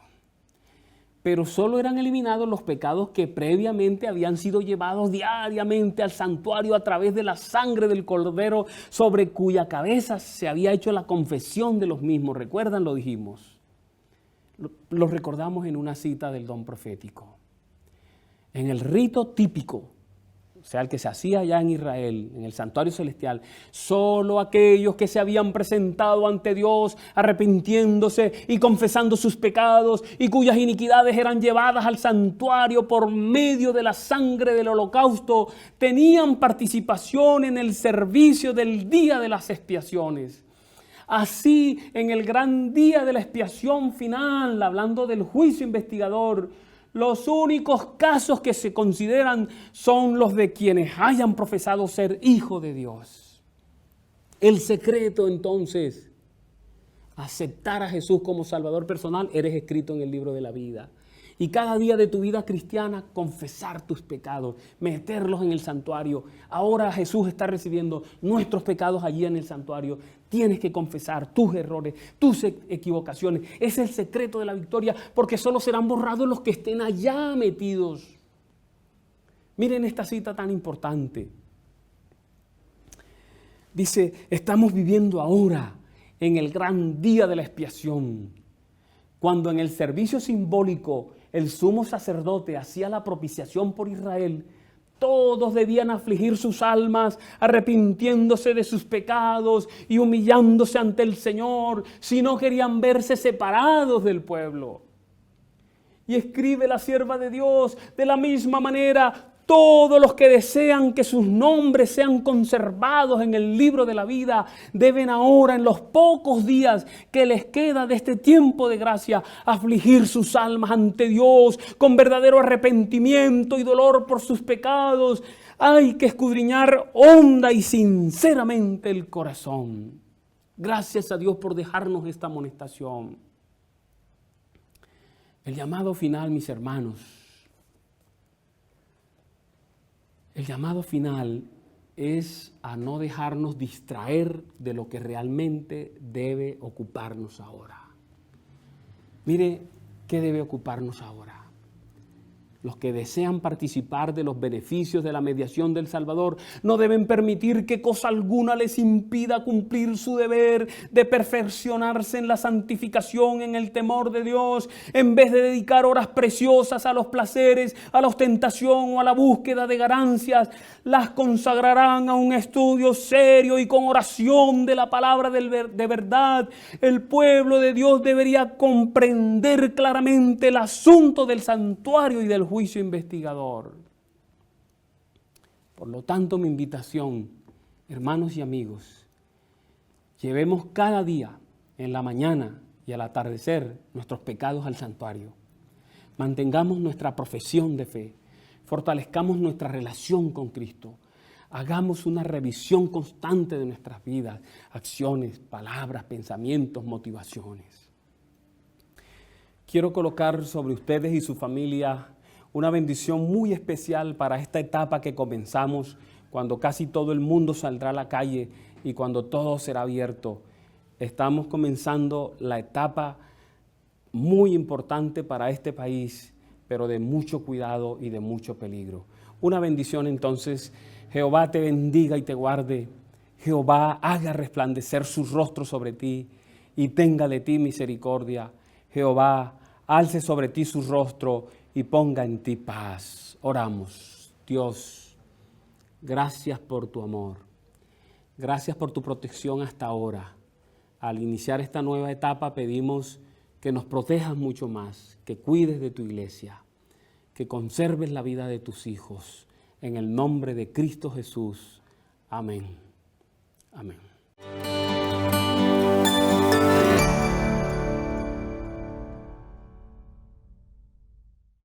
A: Pero solo eran eliminados los pecados que previamente habían sido llevados diariamente al santuario a través de la sangre del cordero, sobre cuya cabeza se había hecho la confesión de los mismos. ¿Recuerdan? Lo dijimos. Lo recordamos en una cita del don profético. En el rito típico, o sea, el que se hacía allá en Israel, en el santuario celestial, solo aquellos que se habían presentado ante Dios arrepintiéndose y confesando sus pecados, y cuyas iniquidades eran llevadas al santuario por medio de la sangre del holocausto, tenían participación en el servicio del día de las expiaciones. Así, en el gran día de la expiación final, hablando del juicio investigador, los únicos casos que se consideran son los de quienes hayan profesado ser hijos de Dios. El secreto, entonces, aceptar a Jesús como Salvador personal, eres escrito en el libro de la vida. Y cada día de tu vida cristiana, confesar tus pecados, meterlos en el santuario. Ahora Jesús está recibiendo nuestros pecados allí en el santuario. Tienes que confesar tus errores, tus equivocaciones. Es el secreto de la victoria, porque solo serán borrados los que estén allá metidos. Miren esta cita tan importante. Dice: estamos viviendo ahora en el gran día de la expiación, cuando en el servicio simbólico el sumo sacerdote hacía la propiciación por Israel. Todos debían afligir sus almas, arrepintiéndose de sus pecados y humillándose ante el Señor, si no querían verse separados del pueblo. Y escribe la sierva de Dios: de la misma manera, todos los que desean que sus nombres sean conservados en el libro de la vida deben ahora, en los pocos días que les queda de este tiempo de gracia, afligir sus almas ante Dios con verdadero arrepentimiento y dolor por sus pecados. Hay que escudriñar honda y sinceramente el corazón. Gracias a Dios por dejarnos esta amonestación. El llamado final, mis hermanos, el llamado final es a no dejarnos distraer de lo que realmente debe ocuparnos ahora. Mire, ¿qué debe ocuparnos ahora? los que desean participar de los beneficios de la mediación del Salvador, no deben permitir que cosa alguna les impida cumplir su deber de perfeccionarse en la santificación, en el temor de Dios, en vez de dedicar horas preciosas a los placeres, a la ostentación o a la búsqueda de ganancias. Las consagrarán a un estudio serio y con oración de la palabra de verdad. El pueblo de Dios debería comprender claramente el asunto del santuario y del juicio investigador. Por lo tanto, mi invitación, hermanos y amigos, llevemos cada día, en la mañana y al atardecer, nuestros pecados al santuario. Mantengamos nuestra profesión de fe, fortalezcamos nuestra relación con Cristo, hagamos una revisión constante de nuestras vidas, acciones, palabras, pensamientos, motivaciones. Quiero colocar sobre ustedes y su familia una bendición muy especial para esta etapa que comenzamos, cuando casi todo el mundo saldrá a la calle y cuando todo será abierto. Estamos comenzando la etapa muy importante para este país, pero de mucho cuidado y de mucho peligro. Una bendición entonces. Jehová te bendiga y te guarde. Jehová haga resplandecer su rostro sobre ti y tenga de ti misericordia. Jehová alce sobre ti su rostro y ponga en ti paz. Oramos. Dios, gracias por tu amor. Gracias por tu protección hasta ahora. Al iniciar esta nueva etapa pedimos que nos protejas mucho más, que cuides de tu iglesia, que conserves la vida de tus hijos. En el nombre de Cristo Jesús. Amén. Amén.